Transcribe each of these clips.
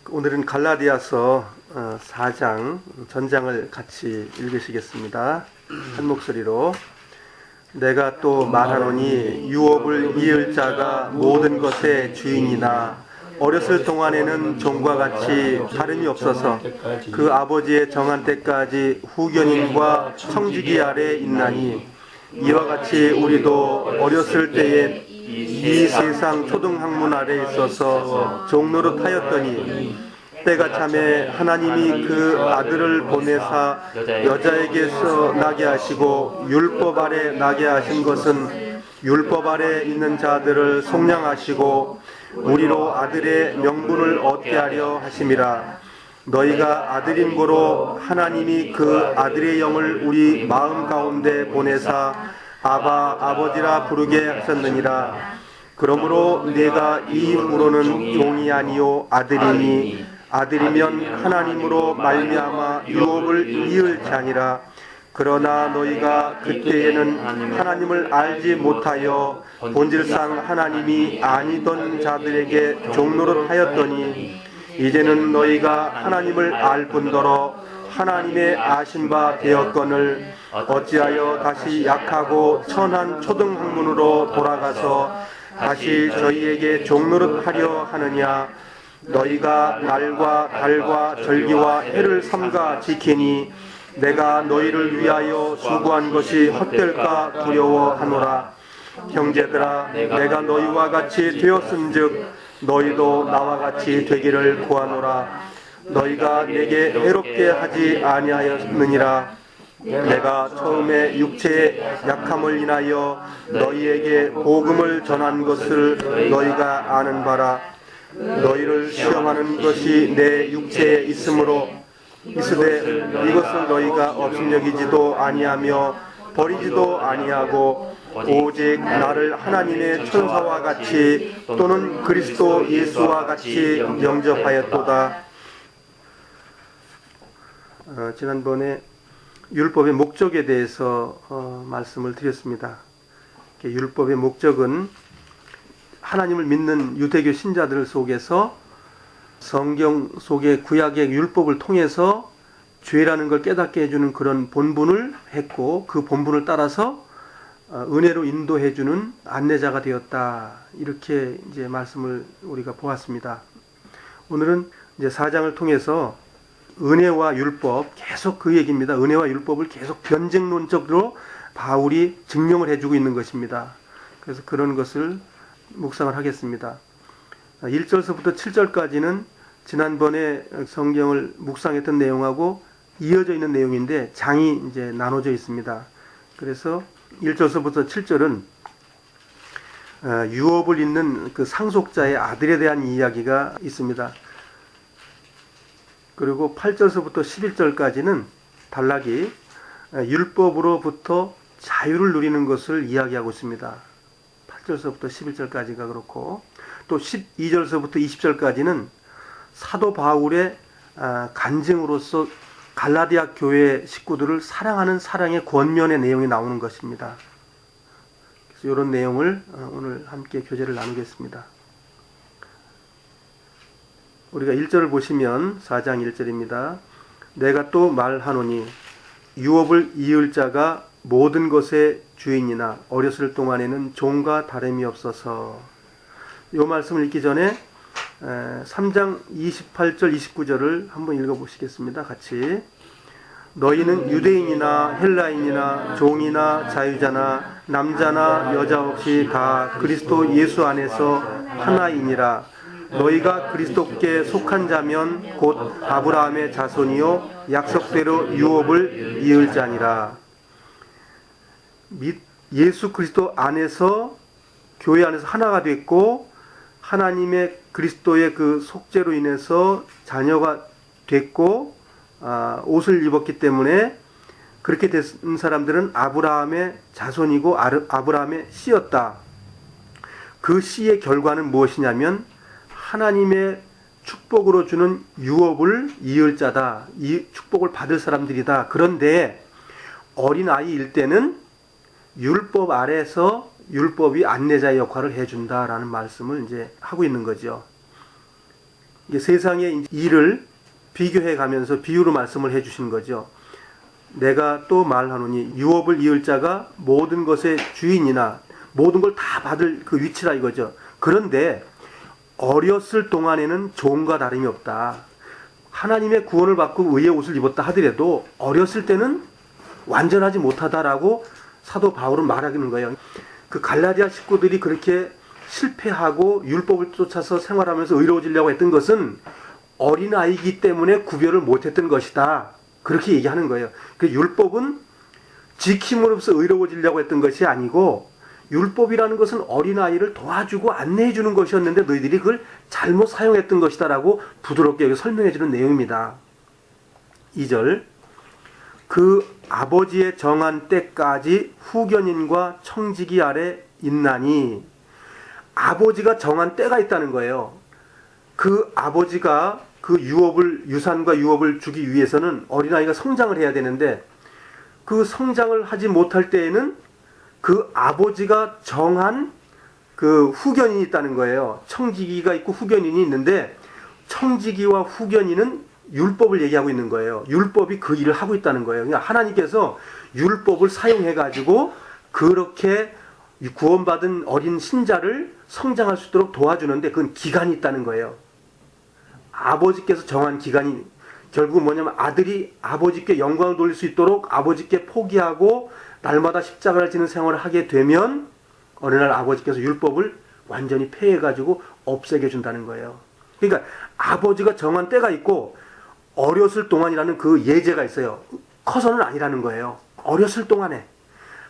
오늘은 갈라디아서 4장 전장을 같이 읽으시겠습니다. 한 목소리로. 내가 또 말하노니 유업을 이을 자가 모든 것의 주인이나 어렸을 동안에는 종과 같이 다름이 없어서 그 아버지의 정한 때까지 후견인과 청지기 아래 있나니, 이와 같이 우리도 어렸을 때에 이 세상 초등학문 아래 있어서 종노릇 하였더니, 때가 참에 하나님이 그 아들을 보내사 여자에게서 나게 하시고 율법 아래 나게 하신 것은 율법 아래 있는 자들을 속량하시고 우리로 아들의 명분을 얻게 하려 하심이라. 너희가 아들인 고로 하나님이 그 아들의 영을 우리 마음 가운데 보내사 아바 아버지라 부르게 하셨느니라. 그러므로 내가 이후로는 종이 아니요 아들이니, 아들이면 하나님으로 말미암아 유업을 이을 자니라. 그러나 너희가 그때에는 하나님을 알지 못하여 본질상 하나님이 아니던 자들에게 종노릇 하였더니, 이제는 너희가 하나님을 알 뿐더러 하나님의 아신 바 되었거늘 어찌하여 다시 약하고 천한 초등학문으로 돌아가서 다시 저희에게 종노릇 하려 하느냐. 너희가 날과 달과 절기와 해를 삼가 지키니 내가 너희를 위하여 수고한 것이 헛될까 두려워하노라. 형제들아, 내가 너희와 같이 되었은즉 너희도 나와 같이 되기를 구하노라. 너희가 내게 해롭게 하지 아니하였느니라. 내가 처음에 육체의 약함을 인하여 너희에게 복음을 전한 것을 너희가 아는 바라. 너희를 시험하는 것이 내 육체에 있으므로 있으되 이것을 너희가 업신여기지도 아니하며 버리지도 아니하고 오직 나를 하나님의 천사와 같이 또는 그리스도 예수와 같이 영접하였도다. 지난번에 율법의 목적에 대해서 말씀을 드렸습니다. 율법의 목적은 하나님을 믿는 유대교 신자들 속에서 성경 속의 구약의 율법을 통해서 죄라는 걸 깨닫게 해주는 그런 본분을 했고, 그 본분을 따라서 은혜로 인도해주는 안내자가 되었다. 이렇게 이제 말씀을 우리가 보았습니다. 오늘은 이제 4장을 통해서 은혜와 율법, 계속 그 얘기입니다. 은혜와 율법을 계속 변증론적으로 바울이 증명을 해주고 있는 것입니다. 그래서 그런 것을 묵상을 하겠습니다. 1절서부터 7절까지는 지난번에 성경을 묵상했던 내용하고 이어져 있는 내용인데 장이 이제 나눠져 있습니다. 그래서 1절서부터 7절은 유업을 잇는 그 상속자의 아들에 대한 이야기가 있습니다. 그리고 8절서부터 11절까지는 단락이 율법으로부터 자유를 누리는 것을 이야기하고 있습니다. 8절서부터 11절까지가 그렇고, 또 12절서부터 20절까지는 사도 바울의 간증으로서 갈라디아 교회 식구들을 사랑하는 사랑의 권면의 내용이 나오는 것입니다. 그래서 이런 내용을 오늘 함께 교제를 나누겠습니다. 우리가 1절을 보시면 4장 1절입니다. 내가 또 말하노니 유업을 이을 자가 모든 것의 주인이나 어렸을 동안에는 종과 다름이 없어서. 이 말씀을 읽기 전에 3장 28절 29절을 한번 읽어보시겠습니다. 같이. 너희는 유대인이나 헬라인이나 종이나 자유자나 남자나 여자 없이 다 그리스도 예수 안에서 하나이니라. 너희가 그리스도께 속한 자면 곧 아브라함의 자손이요 약속대로 유업을 이을 자니라. 예수 그리스도 안에서, 교회 안에서 하나가 됐고, 하나님의 그리스도의 그 속죄로 인해서 자녀가 됐고, 옷을 입었기 때문에 그렇게 된 사람들은 아브라함의 자손이고 아브라함의 씨였다. 그 씨의 결과는 무엇이냐면 하나님의 축복으로 주는 유업을 이을 자다. 이 축복을 받을 사람들이다. 그런데 어린아이일 때는 율법 아래서 율법이 안내자의 역할을 해준다라는 말씀을 이제 하고 있는 거죠. 이게 세상의 일을 비교해 가면서 비유로 말씀을 해 주시는 거죠. 내가 또 말하노니 유업을 이을 자가 모든 것의 주인이나 모든 걸 다 받을 그 위치라 이거죠. 그런데 어렸을 동안에는 종과 다름이 없다. 하나님의 구원을 받고 의의 옷을 입었다 하더라도 어렸을 때는 완전하지 못하다라고 사도 바울은 말하는 거예요. 그 갈라디아 식구들이 그렇게 실패하고 율법을 쫓아서 생활하면서 의로워지려고 했던 것은 어린아이이기 때문에 구별을 못했던 것이다. 그렇게 얘기하는 거예요. 그 율법은 지킴으로써 의로워지려고 했던 것이 아니고 율법이라는 것은 어린아이를 도와주고 안내해 주는 것이었는데 너희들이 그걸 잘못 사용했던 것이다 라고 부드럽게 설명해 주는 내용입니다. 2절 그 아버지의 정한 때까지 후견인과 청지기 아래 있나니 아버지가 정한 때가 있다는 거예요. 그 아버지가 그 유산과 유업을 주기 위해서는 어린아이가 성장을 해야 되는데 그 성장을 하지 못할 때에는 그 아버지가 정한 그 후견인이 있다는 거예요. 청지기가 있고 후견인이 있는데 청지기와 후견인은 율법을 얘기하고 있는 거예요. 율법이 그 일을 하고 있다는 거예요. 그러니까 하나님께서 율법을 사용해 가지고 그렇게 구원받은 어린 신자를 성장할 수 있도록 도와주는데 그건 기간이 있다는 거예요. 아버지께서 정한 기간이 결국 뭐냐면 아들이 아버지께 영광을 돌릴 수 있도록 아버지께 포기하고 날마다 십자가를 지는 생활을 하게 되면 어느 날 아버지께서 율법을 완전히 폐해가지고 없애게 준다는 거예요. 그러니까 아버지가 정한 때가 있고 어렸을 동안이라는 그 예제가 있어요. 커서는 아니라는 거예요. 어렸을 동안에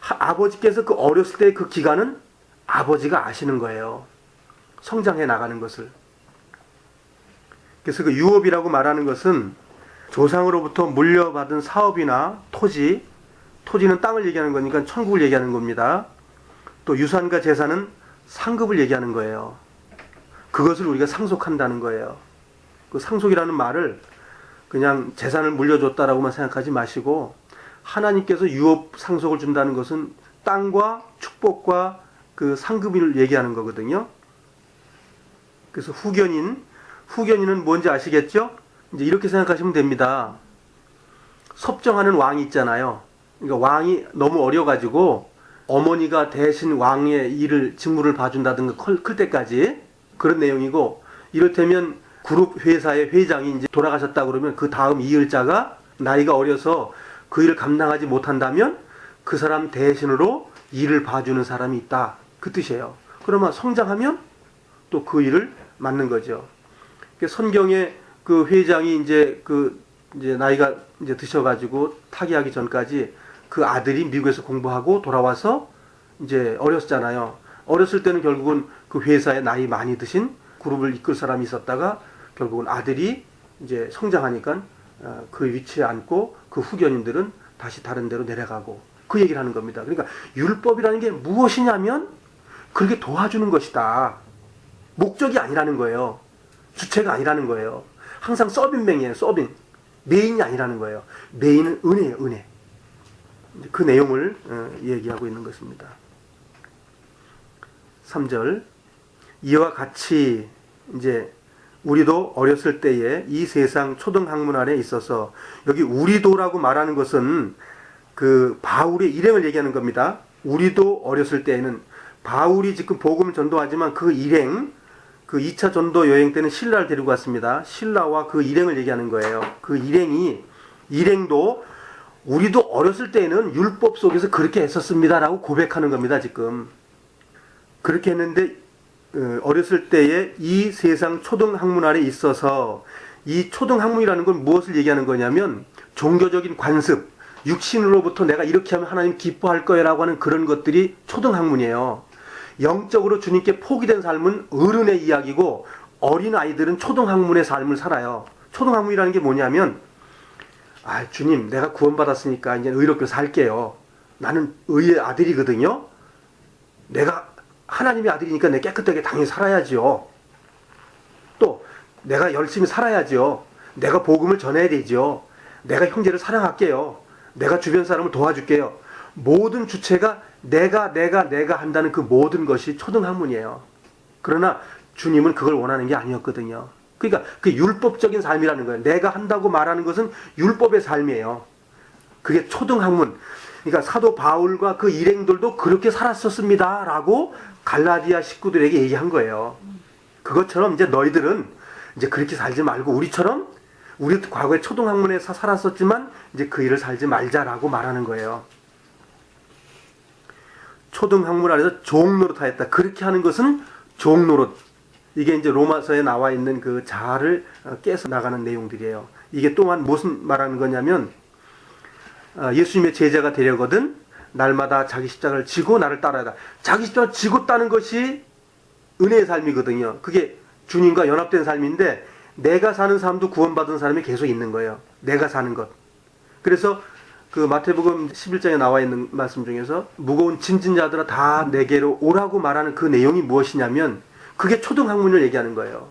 아버지께서 그 어렸을 때의 그 기간은 아버지가 아시는 거예요. 성장해 나가는 것을. 그래서 그 유업이라고 말하는 것은 조상으로부터 물려받은 사업이나 토지는 땅을 얘기하는 거니까 천국을 얘기하는 겁니다. 또 유산과 재산은 상급을 얘기하는 거예요. 그것을 우리가 상속한다는 거예요. 그 상속이라는 말을 그냥 재산을 물려줬다라고만 생각하지 마시고 하나님께서 유업 상속을 준다는 것은 땅과 축복과 그 상급을 얘기하는 거거든요. 그래서 후견인은 뭔지 아시겠죠? 이제 이렇게 생각하시면 됩니다. 섭정하는 왕이 있잖아요. 그러니까 왕이 너무 어려가지고 어머니가 대신 왕의 직무를 봐준다든가 클 때까지 그런 내용이고, 이를테면 그룹 회사의 회장이 이제 돌아가셨다 그러면 그 다음 이을 자가 나이가 어려서 그 일을 감당하지 못한다면 그 사람 대신으로 일을 봐주는 사람이 있다. 그 뜻이에요. 그러면 성장하면 또 그 일을 맡는 거죠. 성경에 그 회장이 이제 나이가 이제 드셔가지고 타계하기 전까지 그 아들이 미국에서 공부하고 돌아와서 이제 어렸잖아요. 어렸을 때는 결국은 그 회사에 나이 많이 드신 그룹을 이끌 사람이 있었다가 결국은 아들이 이제 성장하니까 그 위치에 앉고 그 후견인들은 다시 다른 데로 내려가고 그 얘기를 하는 겁니다. 그러니까 율법이라는 게 무엇이냐면 그렇게 도와주는 것이다. 목적이 아니라는 거예요. 주체가 아니라는 거예요. 항상 서빙맹이에요. 서빙. 메인이 아니라는 거예요. 메인은 은혜예요. 은혜. 그 내용을 얘기하고 있는 것입니다. 3절 이와 같이 이제 우리도 어렸을 때에 이 세상 초등학문 아래 있어서, 여기 우리도라고 말하는 것은 그 바울의 일행을 얘기하는 겁니다. 우리도 어렸을 때에는 바울이 지금 복음을 전도하지만 그 일행, 그 2차 전도 여행 때는 신라를 데리고 왔습니다. 신라와 그 일행을 얘기하는 거예요. 그 일행도 우리도 어렸을 때에는 율법 속에서 그렇게 했었습니다라고 고백하는 겁니다. 지금 그렇게 했는데 어렸을 때에 이 세상 초등학문 아래 있어서, 이 초등학문이라는 건 무엇을 얘기하는 거냐면 종교적인 관습, 육신으로부터 내가 이렇게 하면 하나님 기뻐할 거야라고 하는 그런 것들이 초등학문이에요. 영적으로 주님께 포기된 삶은 어른의 이야기고 어린아이들은 초등학문의 삶을 살아요. 초등학문이라는 게 뭐냐면, 주님 내가 구원받았으니까 이제 의롭게 살게요. 나는 의의 아들이거든요. 내가 하나님의 아들이니까 내가 깨끗하게 당연히 살아야죠. 또 내가 열심히 살아야죠. 내가 복음을 전해야 되죠. 내가 형제를 사랑할게요. 내가 주변 사람을 도와줄게요. 모든 주체가 내가 한다는 그 모든 것이 초등학문이에요. 그러나 주님은 그걸 원하는 게 아니었거든요. 그러니까 그 율법적인 삶이라는 거예요. 내가 한다고 말하는 것은 율법의 삶이에요. 그게 초등학문. 그러니까 사도 바울과 그 일행들도 그렇게 살았었습니다 라고 갈라디아 식구들에게 얘기한 거예요. 그것처럼 이제 너희들은 이제 그렇게 살지 말고 우리처럼 우리도 과거에 초등학문에서 살았었지만 이제 그 일을 살지 말자라고 말하는 거예요. 초등학문 안에서 종노릇 하였다. 그렇게 하는 것은 종노릇. 이게 이제 로마서에 나와 있는 그 자아를 깨서 나가는 내용들이에요. 이게 또한 무슨 말하는 거냐면 예수님의 제자가 되려거든 날마다 자기 십자가를 지고 나를 따라다. 자기 십자가를 지고 따는 것이 은혜의 삶이거든요. 그게 주님과 연합된 삶인데 내가 사는 삶도 구원받은 사람이 계속 있는 거예요. 내가 사는 것. 그래서 그 마태복음 11장에 나와 있는 말씀 중에서 무거운 짐진 자들아 다 내게로 오라고 말하는 그 내용이 무엇이냐면 그게 초등학문을 얘기하는 거예요.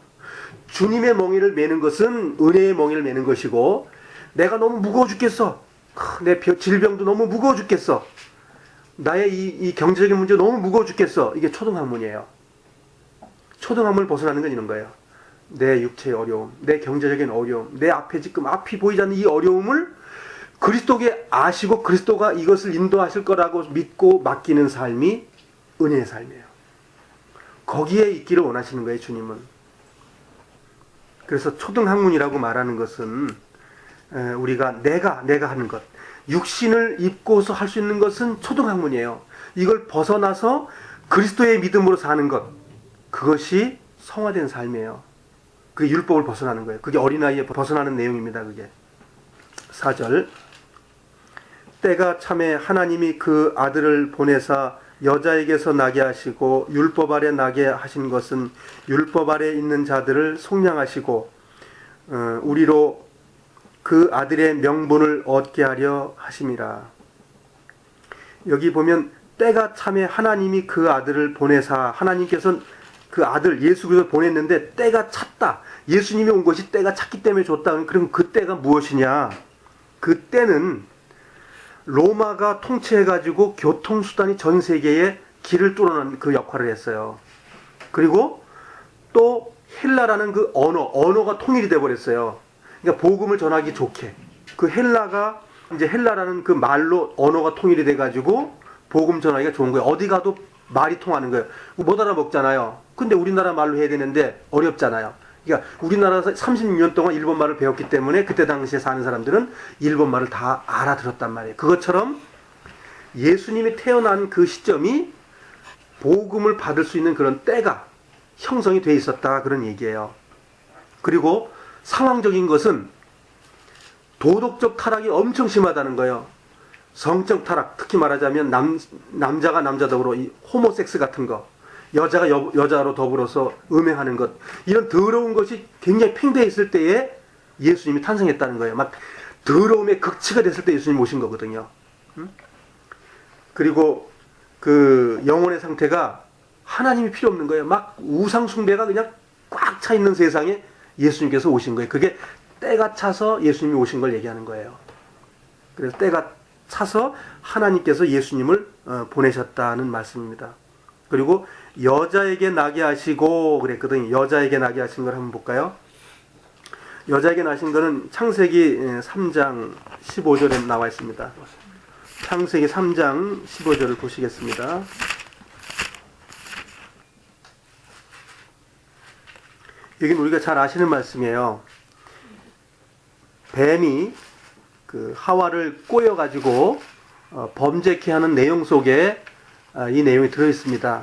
주님의 멍에를 매는 것은 은혜의 멍에를 매는 것이고 내가 너무 무거워 죽겠어. 내 질병도 너무 무거워 죽겠어. 나의 이 경제적인 문제 너무 무거워 죽겠어. 이게 초등학문이에요. 초등학문을 벗어나는 건 이런 거예요. 내 육체의 어려움, 내 경제적인 어려움, 내 앞에 지금 앞이 보이지 않는 이 어려움을 그리스도께 아시고 그리스도가 이것을 인도하실 거라고 믿고 맡기는 삶이 은혜의 삶이에요. 거기에 있기를 원하시는 거예요, 주님은. 그래서 초등학문이라고 말하는 것은 우리가 내가 하는 것, 육신을 입고서 할 수 있는 것은 초등학문이에요. 이걸 벗어나서 그리스도의 믿음으로 사는 것, 그것이 성화된 삶이에요. 그게 율법을 벗어나는 거예요. 그게 어린아이에 벗어나는 내용입니다. 그게 4절 때가 참에 하나님이 그 아들을 보내사 여자에게서 나게 하시고 율법 아래 나게 하신 것은 율법 아래 있는 자들을 속량하시고 우리로 그 아들의 명분을 얻게 하려 하심이라. 여기 보면 때가 참에 하나님이 그 아들을 보내사 하나님께서는 그 아들 예수 그리스도를 보냈는데 때가 찼다. 예수님이 온 것이 때가 찼기 때문에 줬다. 그럼 그 때가 무엇이냐? 그 때는 로마가 통치해가지고 교통수단이 전 세계에 길을 뚫어놓은 그 역할을 했어요. 그리고 또 헬라라는 그 언어가 통일이 돼버렸어요. 그러니까 복음을 전하기 좋게. 그 헬라가 이제 헬라라는 그 말로 언어가 통일이 돼가지고 복음 전하기가 좋은 거예요. 어디 가도 말이 통하는 거예요. 못 알아먹잖아요. 근데 우리나라 말로 해야 되는데 어렵잖아요. 그러니까 우리나라에서 36년 동안 일본 말을 배웠기 때문에 그때 당시에 사는 사람들은 일본 말을 다 알아들었단 말이에요. 그것처럼 예수님이 태어난 그 시점이 복음을 받을 수 있는 그런 때가 형성이 돼 있었다 그런 얘기예요. 그리고 상황적인 것은 도덕적 타락이 엄청 심하다는 거예요. 성적 타락, 특히 말하자면 남자가 남자 더불어 이 호모섹스 같은 거, 여자가 여자로 더불어서 음행하는 것, 이런 더러운 것이 굉장히 팽배해 있을 때에 예수님이 탄생했다는 거예요. 막 더러움의 극치가 됐을 때 예수님이 오신 거거든요. 그리고 그 영혼의 상태가 하나님이 필요 없는 거예요. 막 우상 숭배가 그냥 꽉 차 있는 세상에 예수님께서 오신 거예요. 그게 때가 차서 예수님이 오신 걸 얘기하는 거예요. 그래서 때가 차서 하나님께서 예수님을 보내셨다는 말씀입니다. 그리고 여자에게 나게 하시고 그랬거든요. 여자에게 나게 하신 걸 한번 볼까요? 여자에게 나신 거는 창세기 3장 15절에 나와 있습니다. 창세기 3장 15절을 보시겠습니다. 여기는 우리가 잘 아시는 말씀이에요. 뱀이 그 하와를 꼬여가지고 범죄케 하는 내용 속에 이 내용이 들어있습니다.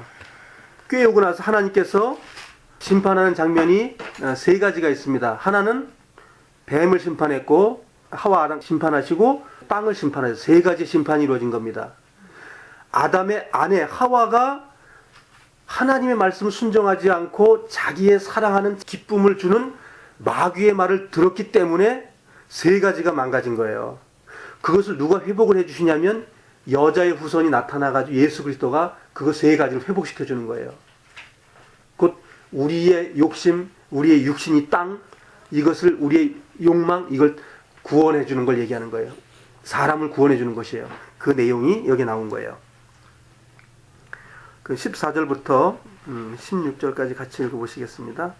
꿰우고 나서 하나님께서 심판하는 장면이 세 가지가 있습니다. 하나는 뱀을 심판했고 하와를 심판하시고 땅을 심판하셔서 세 가지 심판이 이루어진 겁니다. 아담의 아내 하와가 하나님의 말씀을 순종하지 않고 자기의 사랑하는 기쁨을 주는 마귀의 말을 들었기 때문에 세 가지가 망가진 거예요. 그것을 누가 회복을 해주시냐면 여자의 후손이 나타나가지고 예수 그리스도가 그거 세 가지를 회복시켜 주는 거예요. 곧 우리의 욕심, 우리의 육신이 땅, 이것을 우리의 욕망, 이걸 구원해 주는 걸 얘기하는 거예요. 사람을 구원해 주는 것이에요. 그 내용이 여기 나온 거예요. 그 14절부터 16절까지 같이 읽어보시겠습니다.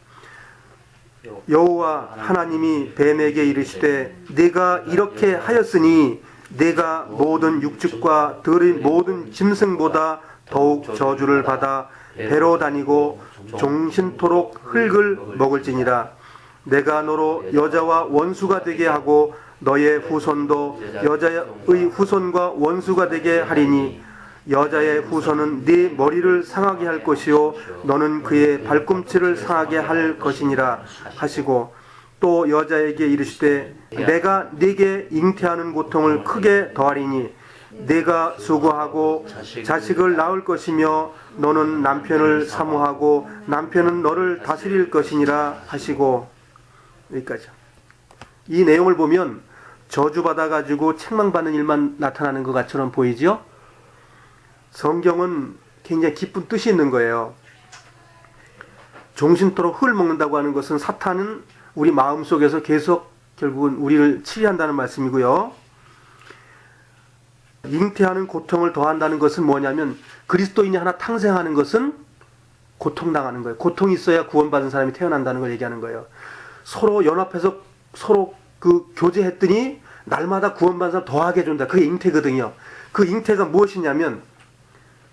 여호와 하나님이 뱀에게 이르시되 네가 이렇게 하였으니 네가 모든 육축과 들의 모든 짐승보다 더욱 저주를 받아 배로 다니고 종신토록 흙을 먹을지니라. 내가 너로 여자와 원수가 되게 하고 너의 후손도 여자의 후손과 원수가 되게 하리니 여자의 후손은 네 머리를 상하게 할 것이요 너는 그의 발꿈치를 상하게 할 것이니라 하시고, 또 여자에게 이르시되 내가 네게 잉태하는 고통을 크게 더하리니 네가 수고하고 자식을 낳을 것이며 너는 남편을 사모하고 남편은 너를 다스릴 것이니라 하시고. 여기까지. 이 내용을 보면 저주받아 가지고 책망받는 일만 나타나는 것 같처럼 보이죠? 성경은 굉장히 깊은 뜻이 있는 거예요. 종신토록 흙을 먹는다고 하는 것은 사탄은 우리 마음속에서 계속 결국은 우리를 치리한다는 말씀이고요. 잉태하는 고통을 더한다는 것은 뭐냐면 그리스도인이 하나 탕생하는 것은 고통당하는 거예요. 고통이 있어야 구원받은 사람이 태어난다는 걸 얘기하는 거예요. 서로 연합해서 서로 그 교제했더니 날마다 구원받은 사람 더하게 해준다. 그게 잉태거든요. 그 잉태가 무엇이냐면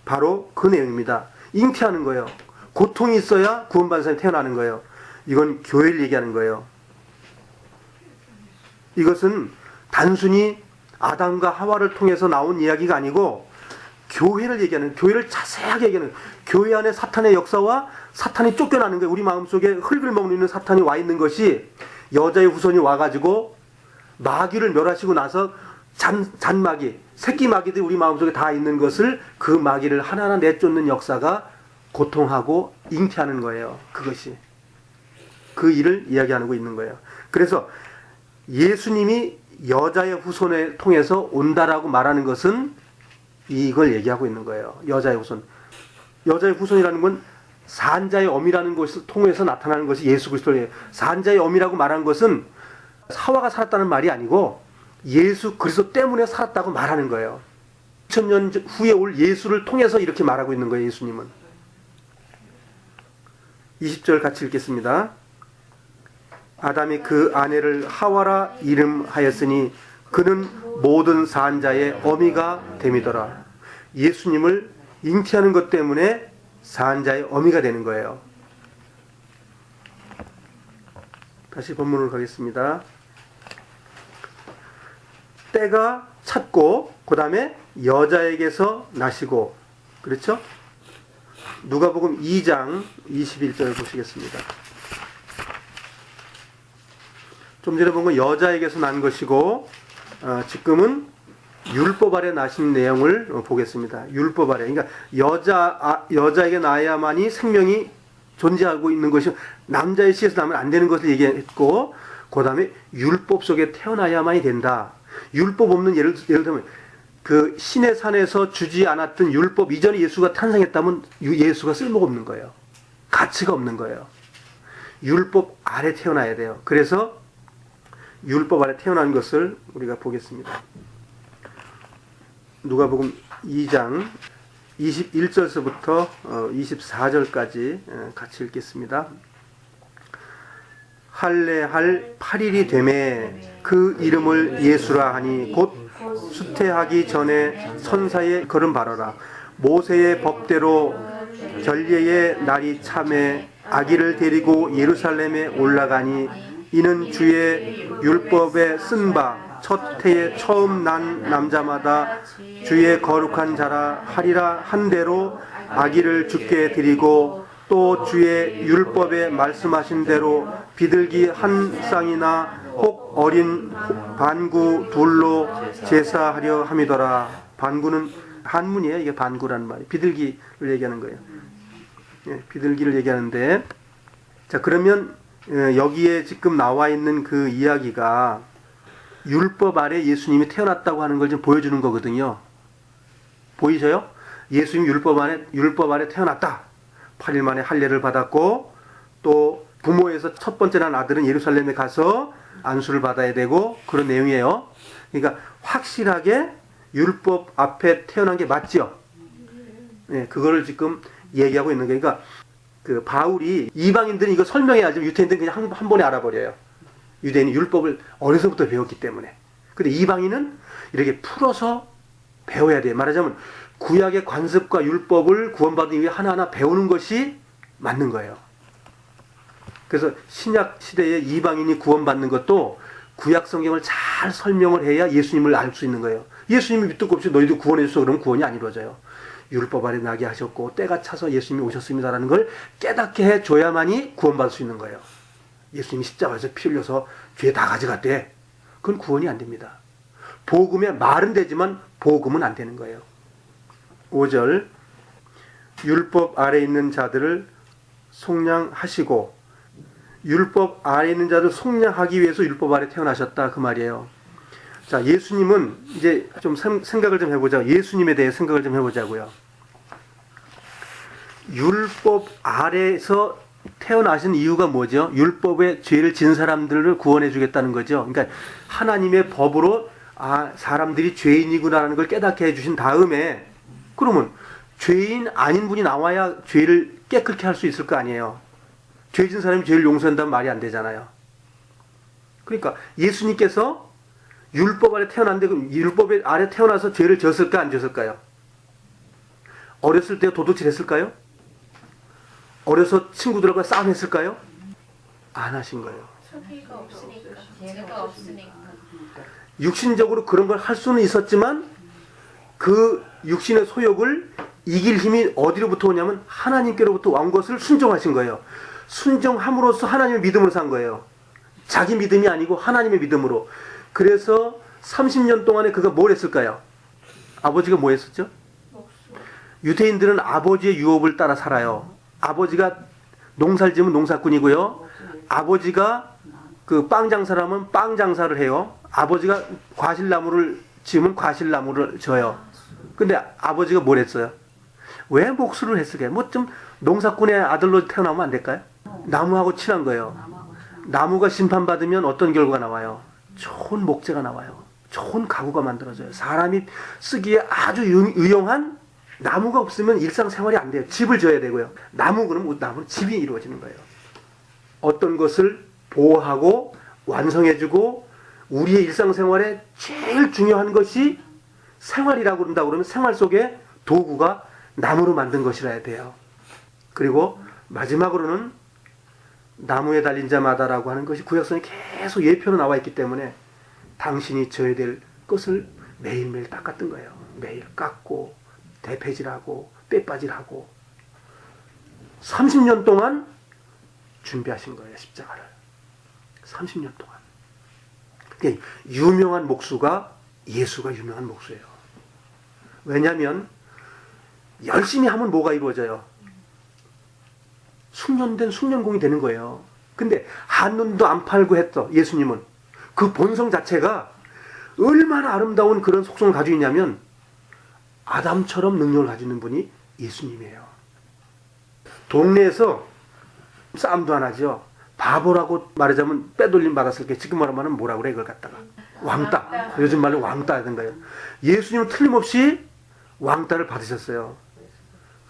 바로 그 내용입니다. 잉태하는 거예요. 고통이 있어야 구원받은 사람이 태어나는 거예요. 이건 교회를 얘기하는 거예요. 이것은 단순히 아담과 하와를 통해서 나온 이야기가 아니고 교회를 얘기하는, 교회를 자세하게 얘기하는, 교회 안에 사탄의 역사와 사탄이 쫓겨나는 거예요. 우리 마음속에 흙을 먹는 사탄이 와 있는 것이 여자의 후손이 와가지고 마귀를 멸하시고 나서 잔마귀, 새끼 마귀들이 우리 마음속에 다 있는 것을 그 마귀를 하나하나 내쫓는 역사가 고통하고 잉태하는 거예요. 그것이. 그 일을 이야기하고 있는 거예요. 그래서 예수님이 여자의 후손을 통해서 온다라고 말하는 것은 이걸 얘기하고 있는 거예요. 여자의 후손. 여자의 후손이라는 건 산자의 엄이라는 것을 통해서 나타나는 것이 예수 그리스도예요. 산자의 엄이라고 말한 것은 사화가 살았다는 말이 아니고 예수 그리스도 때문에 살았다고 말하는 거예요. 2000년 후에 올 예수를 통해서 이렇게 말하고 있는 거예요. 예수님은. 20절 같이 읽겠습니다. 아담이 그 아내를 하와라 이름하였으니 그는 모든 산자의 어미가 됨이더라. 예수님을 잉태하는 것 때문에 산자의 어미가 되는 거예요. 다시 본문으로 가겠습니다. 때가 찼고 그 다음에 여자에게서 나시고, 그렇죠? 누가복음 2장 21절을 보시겠습니다. 좀 전에 본 건 여자에게서 난 것이고 지금은 율법 아래 나신 내용을 보겠습니다. 율법 아래. 그러니까 여자에게 나야만이 생명이 존재하고 있는 것이, 남자의 씨에서 나면 안 되는 것을 얘기했고, 그 다음에 율법 속에 태어나야만이 된다. 율법 없는 예를 들면 그 신의 산에서 주지 않았던 율법 이전에 예수가 탄생했다면 예수가 쓸모가 없는 거예요. 가치가 없는 거예요. 율법 아래 태어나야 돼요. 그래서 율법 아래 태어난 것을 우리가 보겠습니다. 누가복음 2장 21절서부터 24절까지 같이 읽겠습니다. 할례할 8일이 되매 그 이름을 예수라 하니 곧 수태하기 전에 선사의 걸음 바라라. 모세의 법대로 결례의 날이 참에 아기를 데리고 예루살렘에 올라가니 이는 주의 율법에 쓴 바 첫 해에 처음 난 남자마다 주의 거룩한 자라 하리라 한 대로 아기를 주께 드리고, 또 주의 율법에 말씀하신 대로 비둘기 한 쌍이나 혹 어린 반구 둘로 제사하려 함이더라. 반구는 한문이에요. 이게 반구라는 말이 비둘기를 얘기하는 거예요. 예, 비둘기를 얘기하는데, 자 그러면 여기에 지금 나와 있는 그 이야기가 율법 아래 예수님이 태어났다고 하는 걸 좀 보여주는 거거든요. 보이세요? 예수님 율법 아래 태어났다. 8일 만에 할례를 받았고, 또 부모에서 첫 번째 난 아들은 예루살렘에 가서 안수를 받아야 되고, 그런 내용이에요. 그러니까 확실하게 율법 앞에 태어난 게 맞죠? 네, 그거를 지금 얘기하고 있는 거예요. 그러니까 그 바울이 이방인들은 이거 설명해야지 유대인들은 그냥 한 번에 알아버려요. 유대인이 율법을 어려서부터 배웠기 때문에. 근데 이방인은 이렇게 풀어서 배워야 돼요. 말하자면 구약의 관습과 율법을 구원받은 이후에 하나하나 배우는 것이 맞는 거예요. 그래서 신약 시대에 이방인이 구원받는 것도 구약 성경을 잘 설명을 해야 예수님을 알 수 있는 거예요. 예수님이 밑도 없이 너희도 구원해 주소 그러면 구원이 안 이루어져요. 율법 아래 나게 하셨고 때가 차서 예수님이 오셨습니다라는 걸 깨닫게 해줘야만이 구원받을 수 있는 거예요. 예수님이 십자가에서 피 흘려서 죄 다 가져갔대. 그건 구원이 안 됩니다. 복음의 말은 되지만 복음은 안 되는 거예요. 5절 율법 아래 있는 자들을 속량하시고 율법 아래 있는 자들을 속량하기 위해서 율법 아래 태어나셨다 그 말이에요. 자, 예수님은 이제 좀 생각을 좀 해보자. 예수님에 대해 생각을 좀 해보자고요. 율법 아래에서 태어나신 이유가 뭐죠? 율법의 죄를 진 사람들을 구원해 주겠다는 거죠. 그러니까 하나님의 법으로 사람들이 죄인이구나라는 걸 깨닫게 해주신 다음에 그러면 죄인 아닌 분이 나와야 죄를 깨끗게 할 수 있을 거 아니에요. 죄 진 사람이 죄를 용서한다면 말이 안 되잖아요. 그러니까 예수님께서 율법 아래 태어났는데 그럼 율법 아래 태어나서 죄를 졌을까 안 졌을까요? 어렸을 때 도둑질 했을까요? 어려서 친구들하고 싸움했을까요? 안 하신 거예요. 소비가 없으니까, 죄가 없으니까. 육신적으로 그런 걸 할 수는 있었지만 그 육신의 소욕을 이길 힘이 어디로부터 오냐면 하나님께로부터 온 것을 순종하신 거예요. 순종함으로써 하나님의 믿음으로 산 거예요. 자기 믿음이 아니고 하나님의 믿음으로. 그래서 30년 동안에 그가 뭘 했을까요? 아버지가 뭐 했었죠? 유대인들은 아버지의 유업을 따라 살아요. 아버지가 농사를 지으면 농사꾼이고요. 아버지가 그 빵 장사를 하면 빵 장사를 해요. 아버지가 과실나무를 지으면 과실나무를 져요. 근데 아버지가 뭘 했어요? 왜 목수를 했을까요? 뭐 좀 농사꾼의 아들로 태어나면 안 될까요? 나무하고 친한 거예요. 나무가 심판받으면 어떤 결과가 나와요? 좋은 목재가 나와요. 좋은 가구가 만들어져요. 사람이 쓰기에 아주 유용한 나무가 없으면 일상생활이 안 돼요. 집을 지어야 되고요. 나무는 집이 이루어지는 거예요. 어떤 것을 보호하고 완성해주고 우리의 일상생활에 제일 중요한 것이 생활이라고 그런다고 그러면 생활 속에 도구가 나무로 만든 것이라 해야 돼요. 그리고 마지막으로는 나무에 달린 자마다라고 하는 것이 구약성에 계속 예표로 나와 있기 때문에 당신이 져야 될 것을 매일매일 닦았던 거예요. 매일 깎고 대패질하고 빼빠질하고 30년 동안 준비하신 거예요. 십자가를 30년 동안. 그러니까 유명한 목수가 예수가 유명한 목수예요. 왜냐하면 열심히 하면 뭐가 이루어져요? 숙련된 숙련공이 되는 거예요. 근데 한눈도 안 팔고 했어. 예수님은 그 본성 자체가 얼마나 아름다운 그런 속성을 가지고 있냐면 아담처럼 능력을 가지고 있는 분이 예수님이에요. 동네에서 싸움도 안 하죠. 바보라고 말하자면 빼돌림 받았을 때 지금 말하면 뭐라 그래 이걸 갖다가 왕따. 요즘 말로 왕따 하던가요. 예수님은 틀림없이 왕따를 받으셨어요.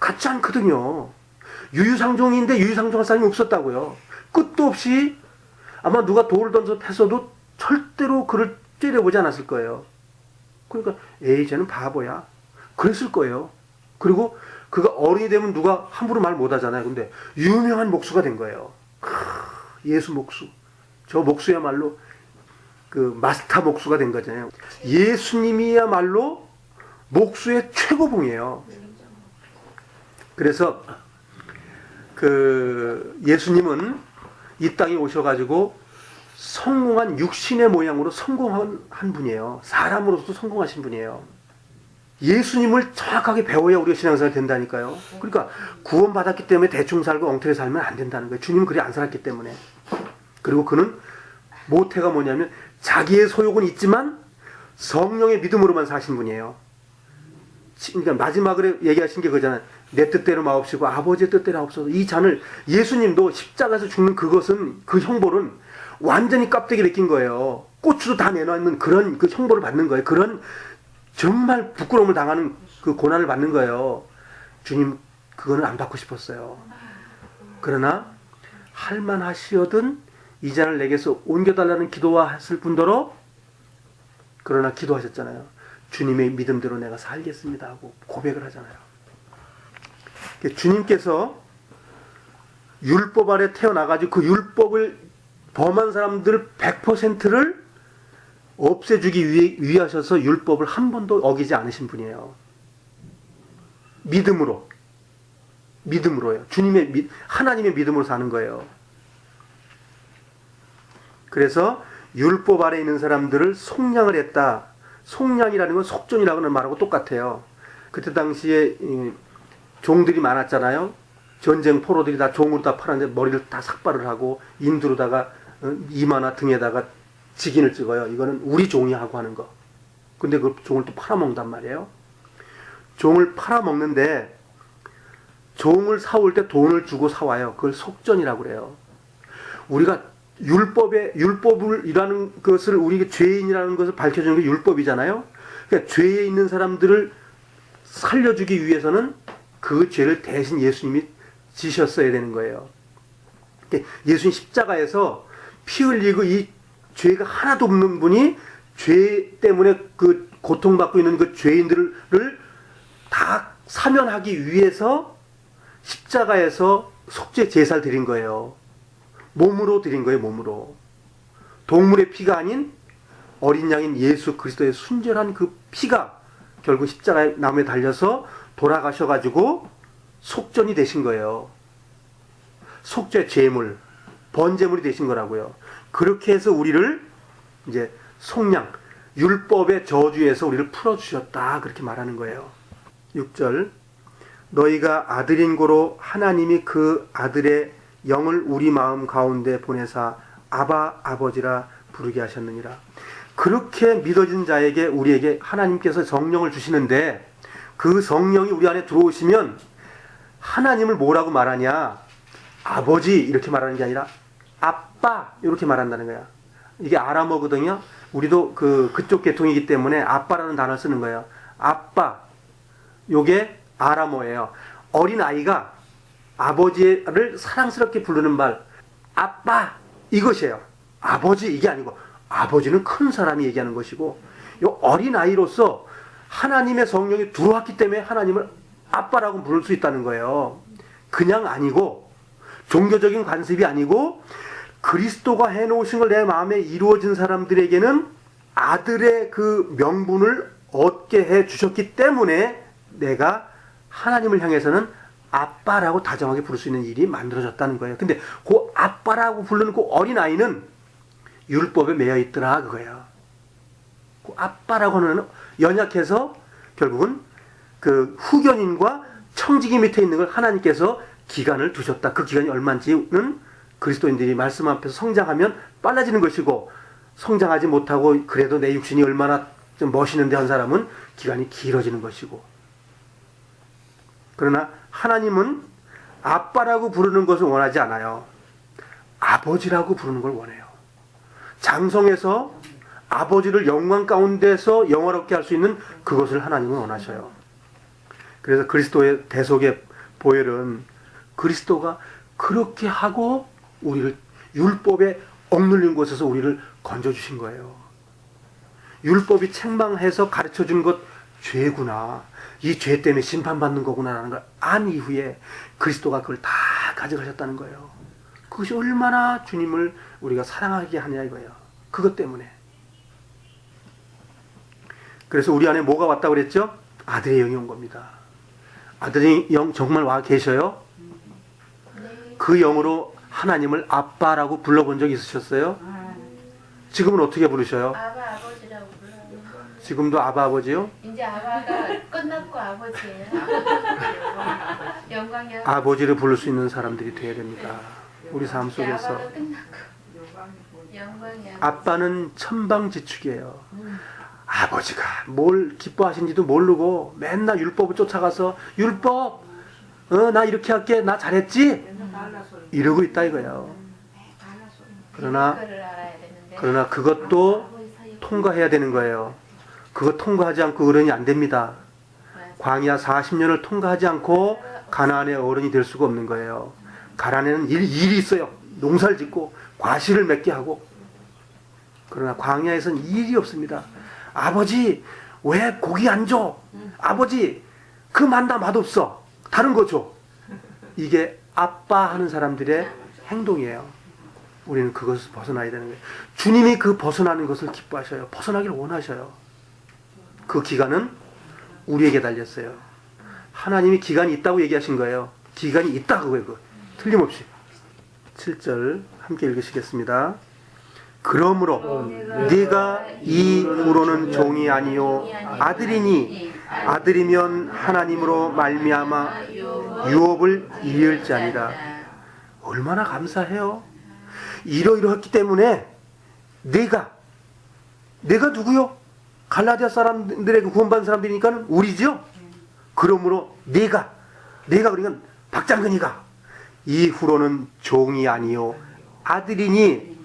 같지 않거든요. 유유상종인데 유유상종할 사람이 없었다고요. 끝도 없이 아마 누가 돌을 던져 패서도 절대로 그를 째려보지 않았을 거예요. 그러니까 에이 쟤는 바보야. 그랬을 거예요. 그리고 그가 어른이 되면 누가 함부로 말 못하잖아요. 근데 유명한 목수가 된 거예요. 예수 목수. 저 목수야말로 그 마스터 목수가 된 거잖아요. 예수님이야말로 목수의 최고봉이에요. 그래서 그 예수님은 이 땅에 오셔가지고 성공한 육신의 모양으로 성공한 한 분이에요. 사람으로서도 성공하신 분이에요. 예수님을 정확하게 배워야 우리가 신앙생활이 된다니까요. 그러니까 구원받았기 때문에 대충 살고 엉터리 살면 안 된다는 거예요. 주님은 그리 안 살았기 때문에. 그리고 그는 모태가 뭐냐면 자기의 소욕은 있지만 성령의 믿음으로만 사신 분이에요. 그러니까 마지막으로 얘기하신 게 그거잖아요. 내 뜻대로 마옵시고 아버지의 뜻대로 하옵소서. 이 잔을 예수님도 십자가에서 죽는 그것은 그 형벌은 완전히 껍데기 벗긴 거예요. 고추도 다 내놓는 그런 그 형벌을 받는 거예요. 그런 정말 부끄러움을 당하는 그 고난을 받는 거예요. 주님 그거는 안 받고 싶었어요. 그러나 할만하시거든 이 잔을 내게서 옮겨달라는 기도하셨을 뿐더러 그러나 기도하셨잖아요. 주님의 믿음대로 내가 살겠습니다 하고 고백을 하잖아요. 주님께서 율법 아래 태어나가지고 그 율법을 범한 사람들 100%를 없애주기 위하셔서 율법을 한 번도 어기지 않으신 분이에요. 믿음으로요. 하나님의 믿음으로 사는 거예요. 그래서 율법 아래 있는 사람들을 속량을 했다. 속량이라는 건 속전이라고는 말하고 똑같아요. 그때 당시에 종들이 많았잖아요. 전쟁 포로들이 다 종으로 다 팔았는데 머리를 다 삭발을 하고 인두로다가 이마나 등에다가 직인을 찍어요. 이거는 우리 종이 하고 하는 거. 근데 그 종을 또 팔아먹는단 말이에요. 종을 팔아먹는데 종을 사올 때 돈을 주고 사와요. 그걸 속전이라고 그래요. 우리가 율법이라는 것을 우리가 죄인이라는 것을 밝혀주는 게 율법이잖아요. 그러니까 죄에 있는 사람들을 살려주기 위해서는 그 죄를 대신 예수님이 지셨어야 되는 거예요. 예수님 십자가에서 피 흘리고 이 죄가 하나도 없는 분이 죄 때문에 그 고통받고 있는 그 죄인들을 다 사면하기 위해서 십자가에서 속죄 제사를 드린 거예요. 몸으로 드린 거예요. 몸으로. 동물의 피가 아닌 어린 양인 예수 그리스도의 순전한 그 피가 결국 십자가에 나무에 달려서 돌아가셔가지고 속전이 되신 거예요. 속죄 제물, 번제물이 되신 거라고요. 그렇게 해서 우리를 이제 속량, 율법의 저주에서 우리를 풀어주셨다. 그렇게 말하는 거예요. 6절 너희가 아들인 고로 하나님이 그 아들의 영을 우리 마음 가운데 보내사 아바 아버지라 부르게 하셨느니라. 그렇게 믿어진 자에게 우리에게 하나님께서 성령을 주시는데 그 성령이 우리 안에 들어오시면 하나님을 뭐라고 말하냐? 아버지 이렇게 말하는 게 아니라 아빠 이렇게 말한다는 거야. 이게 아람어거든요. 우리도 그쪽 계통이기 때문에 아빠라는 단어를 쓰는 거예요. 아빠. 요게 아람어예요. 어린 아이가 아버지를 사랑스럽게 부르는 말 아빠 이것이에요. 아버지 이게 아니고 아버지는 큰 사람이 얘기하는 것이고 요 어린 아이로서 하나님의 성령이 들어왔기 때문에 하나님을 아빠라고 부를 수 있다는 거예요. 그냥 아니고 종교적인 관습이 아니고 그리스도가 해놓으신 걸 내 마음에 이루어진 사람들에게는 아들의 그 명분을 얻게 해 주셨기 때문에 내가 하나님을 향해서는 아빠라고 다정하게 부를 수 있는 일이 만들어졌다는 거예요. 근데 그 아빠라고 부르는 그 어린아이는 율법에 매여 있더라 그거예요. 그 아빠라고 하는 연약해서 결국은 그 후견인과 청지기 밑에 있는 걸 하나님께서 기간을 두셨다. 그 기간이 얼마인지는 그리스도인들이 말씀 앞에서 성장하면 빨라지는 것이고 성장하지 못하고 그래도 내 육신이 얼마나 좀 멋있는데 한 사람은 기간이 길어지는 것이고 그러나 하나님은 아빠라고 부르는 것을 원하지 않아요. 아버지라고 부르는 걸 원해요. 장성에서 아버지를 영광 가운데서 영화롭게 할 수 있는 그것을 하나님은 원하셔요. 그래서 그리스도의 대속의 보혈은 그리스도가 그렇게 하고 우리를 율법에 억눌린 곳에서 우리를 건져주신 거예요. 율법이 책망해서 가르쳐준 것 죄구나. 이 죄 때문에 심판받는 거구나라는 걸 안 이후에 그리스도가 그걸 다 가져가셨다는 거예요. 그것이 얼마나 주님을 우리가 사랑하게 하냐 이거예요. 그것 때문에. 그래서 우리 안에 뭐가 왔다고 그랬죠? 아들의 영이 온 겁니다. 아들의 영 정말 와 계셔요? 그 영으로 하나님을 아빠라고 불러본 적 있으셨어요? 지금은 어떻게 부르셔요? 아바 아버지라고 불러요. 지금도 아바 아버지요? 이제 아바가 끝났고 아버지예요. 영광이 아버지를 부를 수 있는 사람들이 되어야 됩니다. 우리 삶 속에서. 아바가 끝났고 영광이 아빠는 천방지축이에요. 아버지가 뭘 기뻐하신지도 모르고 맨날 율법을 쫓아가서 율법 나 이렇게 할게 나 잘했지? 이러고 있다 이거예요. 그러나 그것도 통과해야 되는 거예요. 그거 통과하지 않고 어른이 안 됩니다. 광야 40년을 통과하지 않고 가나안의 어른이 될 수가 없는 거예요. 가난에는 일이 있어요. 농사를 짓고 과실을 맺게 하고. 그러나 광야에서는 일이 없습니다. 아버지 왜 고기 안 줘? 아버지 그 만나 맛없어. 다른 거 줘. 이게 아빠 하는 사람들의 행동이에요. 우리는 그것을 벗어나야 되는 거예요. 주님이 그 벗어나는 것을 기뻐하셔요. 벗어나기를 원하셔요. 그 기간은 우리에게 달렸어요. 하나님이 기간이 있다고 얘기하신 거예요. 기간이 있다 그거예요. 그거. 틀림없이. 7절 함께 읽으시겠습니다. 그러므로 네가 이후로는 종이 아니요 아들이니 아들이면 하나님으로 말미암아 유업을 이을 자니라. 얼마나 감사해요. 이러이러했기 때문에 내가 누구요? 갈라디아 사람들에게 구원받은 사람들이니까 우리지요. 그러므로 내가 그러니까 박장근이가 이후로는 종이 아니요 아들이니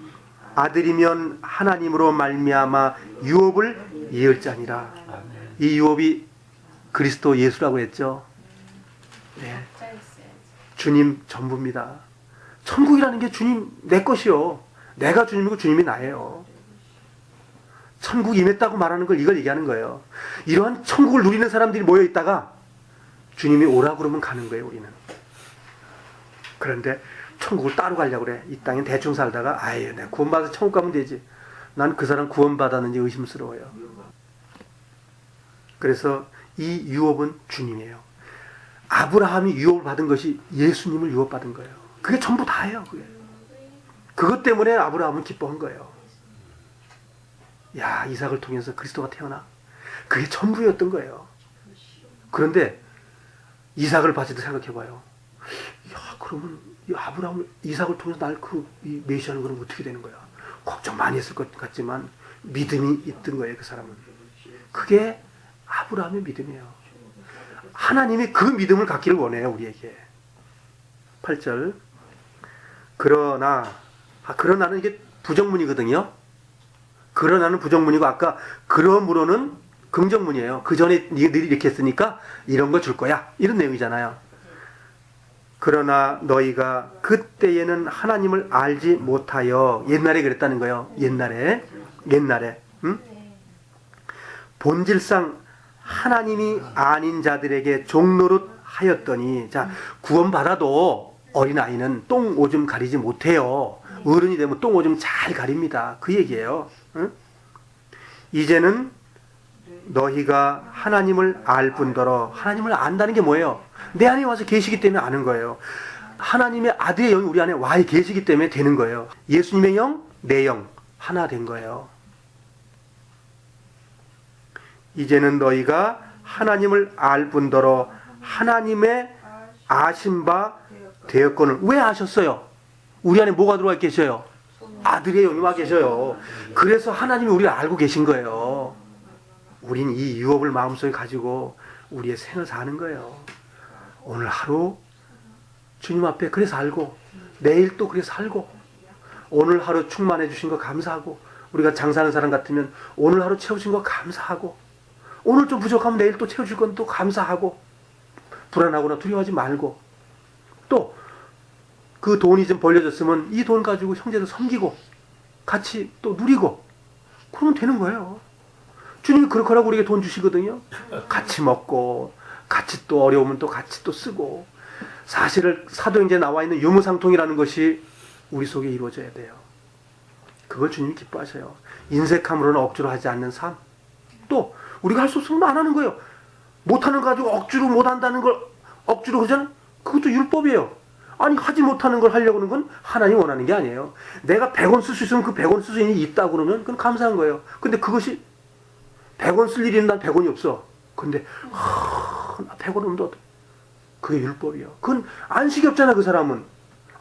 아들이면 하나님으로 말미암아 유업을 이을 자니라. 이 유업이 그리스도 예수라고 했죠. 네. 주님 전부입니다. 천국이라는 게 주님 내 것이요. 내가 주님이고 주님이 나예요. 천국 임했다고 말하는 걸 이걸 얘기하는 거예요. 이러한 천국을 누리는 사람들이 모여 있다가 주님이 오라고 그러면 가는 거예요. 우리는. 그런데 천국을 따로 가려고 그래. 이 땅에 대충 살다가 아예 내가 구원받아서 천국 가면 되지. 난 그 사람 구원받았는지 의심스러워요. 그래서 이 유업은 주님이에요. 아브라함이 유업을 받은 것이 예수님을 유업받은 거예요. 그게 전부 다예요. 그게. 그것 때문에 아브라함은 기뻐한 거예요. 야, 이삭을 통해서 그리스도가 태어나. 그게 전부였던 거예요. 그런데 이삭을 가지고 생각해봐요. 야, 그러면 이 아브라함, 이삭을 통해서 날 이 메시아는 그럼 어떻게 되는 거야? 걱정 많이 했을 것 같지만 믿음이 있던 거예요, 그 사람은. 그게 아브라함의 믿음이에요. 하나님이 그 믿음을 갖기를 원해요, 우리에게. 8절. 그러나는 이게 부정문이거든요. 그러나는 부정문이고 아까 그러므로는 긍정문이에요. 그 전에 너희들이 이렇게 했으니까 이런 거 줄 거야. 이런 내용이잖아요. 그러나 너희가 그때에는 하나님을 알지 못하여. 옛날에 그랬다는 거예요. 옛날에. 응? 본질상 하나님이 아닌 자들에게 종노릇 하였더니. 자, 구원받아도 어린아이는 똥 오줌 가리지 못해요. 어른이 되면 똥 오줌 잘 가립니다. 그 얘기예요. 응? 이제는 너희가 하나님을 알 뿐더러. 하나님을 안다는 게 뭐예요? 내 안에 와서 계시기 때문에 아는 거예요. 하나님의 아들의 영이 우리 안에 와 계시기 때문에 되는 거예요. 예수님의 영, 내 영 하나 된 거예요. 이제는 너희가 하나님을 알 뿐더러 하나님의 아신 바 되었거늘. 왜 아셨어요? 우리 안에 뭐가 들어와 계셔요? 아들의 영이 와 계셔요. 그래서 하나님이 우리를 알고 계신 거예요. 우린 이 유업을 마음속에 가지고 우리의 생을 사는 거예요. 오늘 하루 주님 앞에 그래서 살고, 내일 또 그래서 살고, 오늘 하루 충만해 주신 거 감사하고, 우리가 장사하는 사람 같으면 오늘 하루 채우신 거 감사하고, 오늘 좀 부족하면 내일 또 채워줄 건 또 감사하고, 불안하거나 두려워하지 말고, 또 그 돈이 좀 벌려졌으면 이 돈 가지고 형제들 섬기고 같이 또 누리고 그러면 되는 거예요. 주님이 그렇게 하라고 우리에게 돈 주시거든요. 같이 먹고 같이 또 어려우면 또 같이 또 쓰고. 사실은 사도행전에 나와 있는 유무상통이라는 것이 우리 속에 이루어져야 돼요. 그걸 주님이 기뻐하셔요. 인색함으로는 억지로 하지 않는 삶. 또 우리가 할 수 없으면 안 하는 거예요. 못하는 거 가지고 억지로 못한다는 걸 억지로 그러잖아요. 그것도 율법이에요. 아니 하지 못하는 걸 하려고 하는 건 하나님 원하는 게 아니에요. 내가 100원 쓸 수 있으면 그 100원 쓸 수 있는 일이 있다고 그러면 그건 감사한 거예요. 근데 그것이 100원 쓸 일이 난 100원이 없어. 근데 나 100원 없는데 그게 율법이에요. 그건 안식이 없잖아. 그 사람은.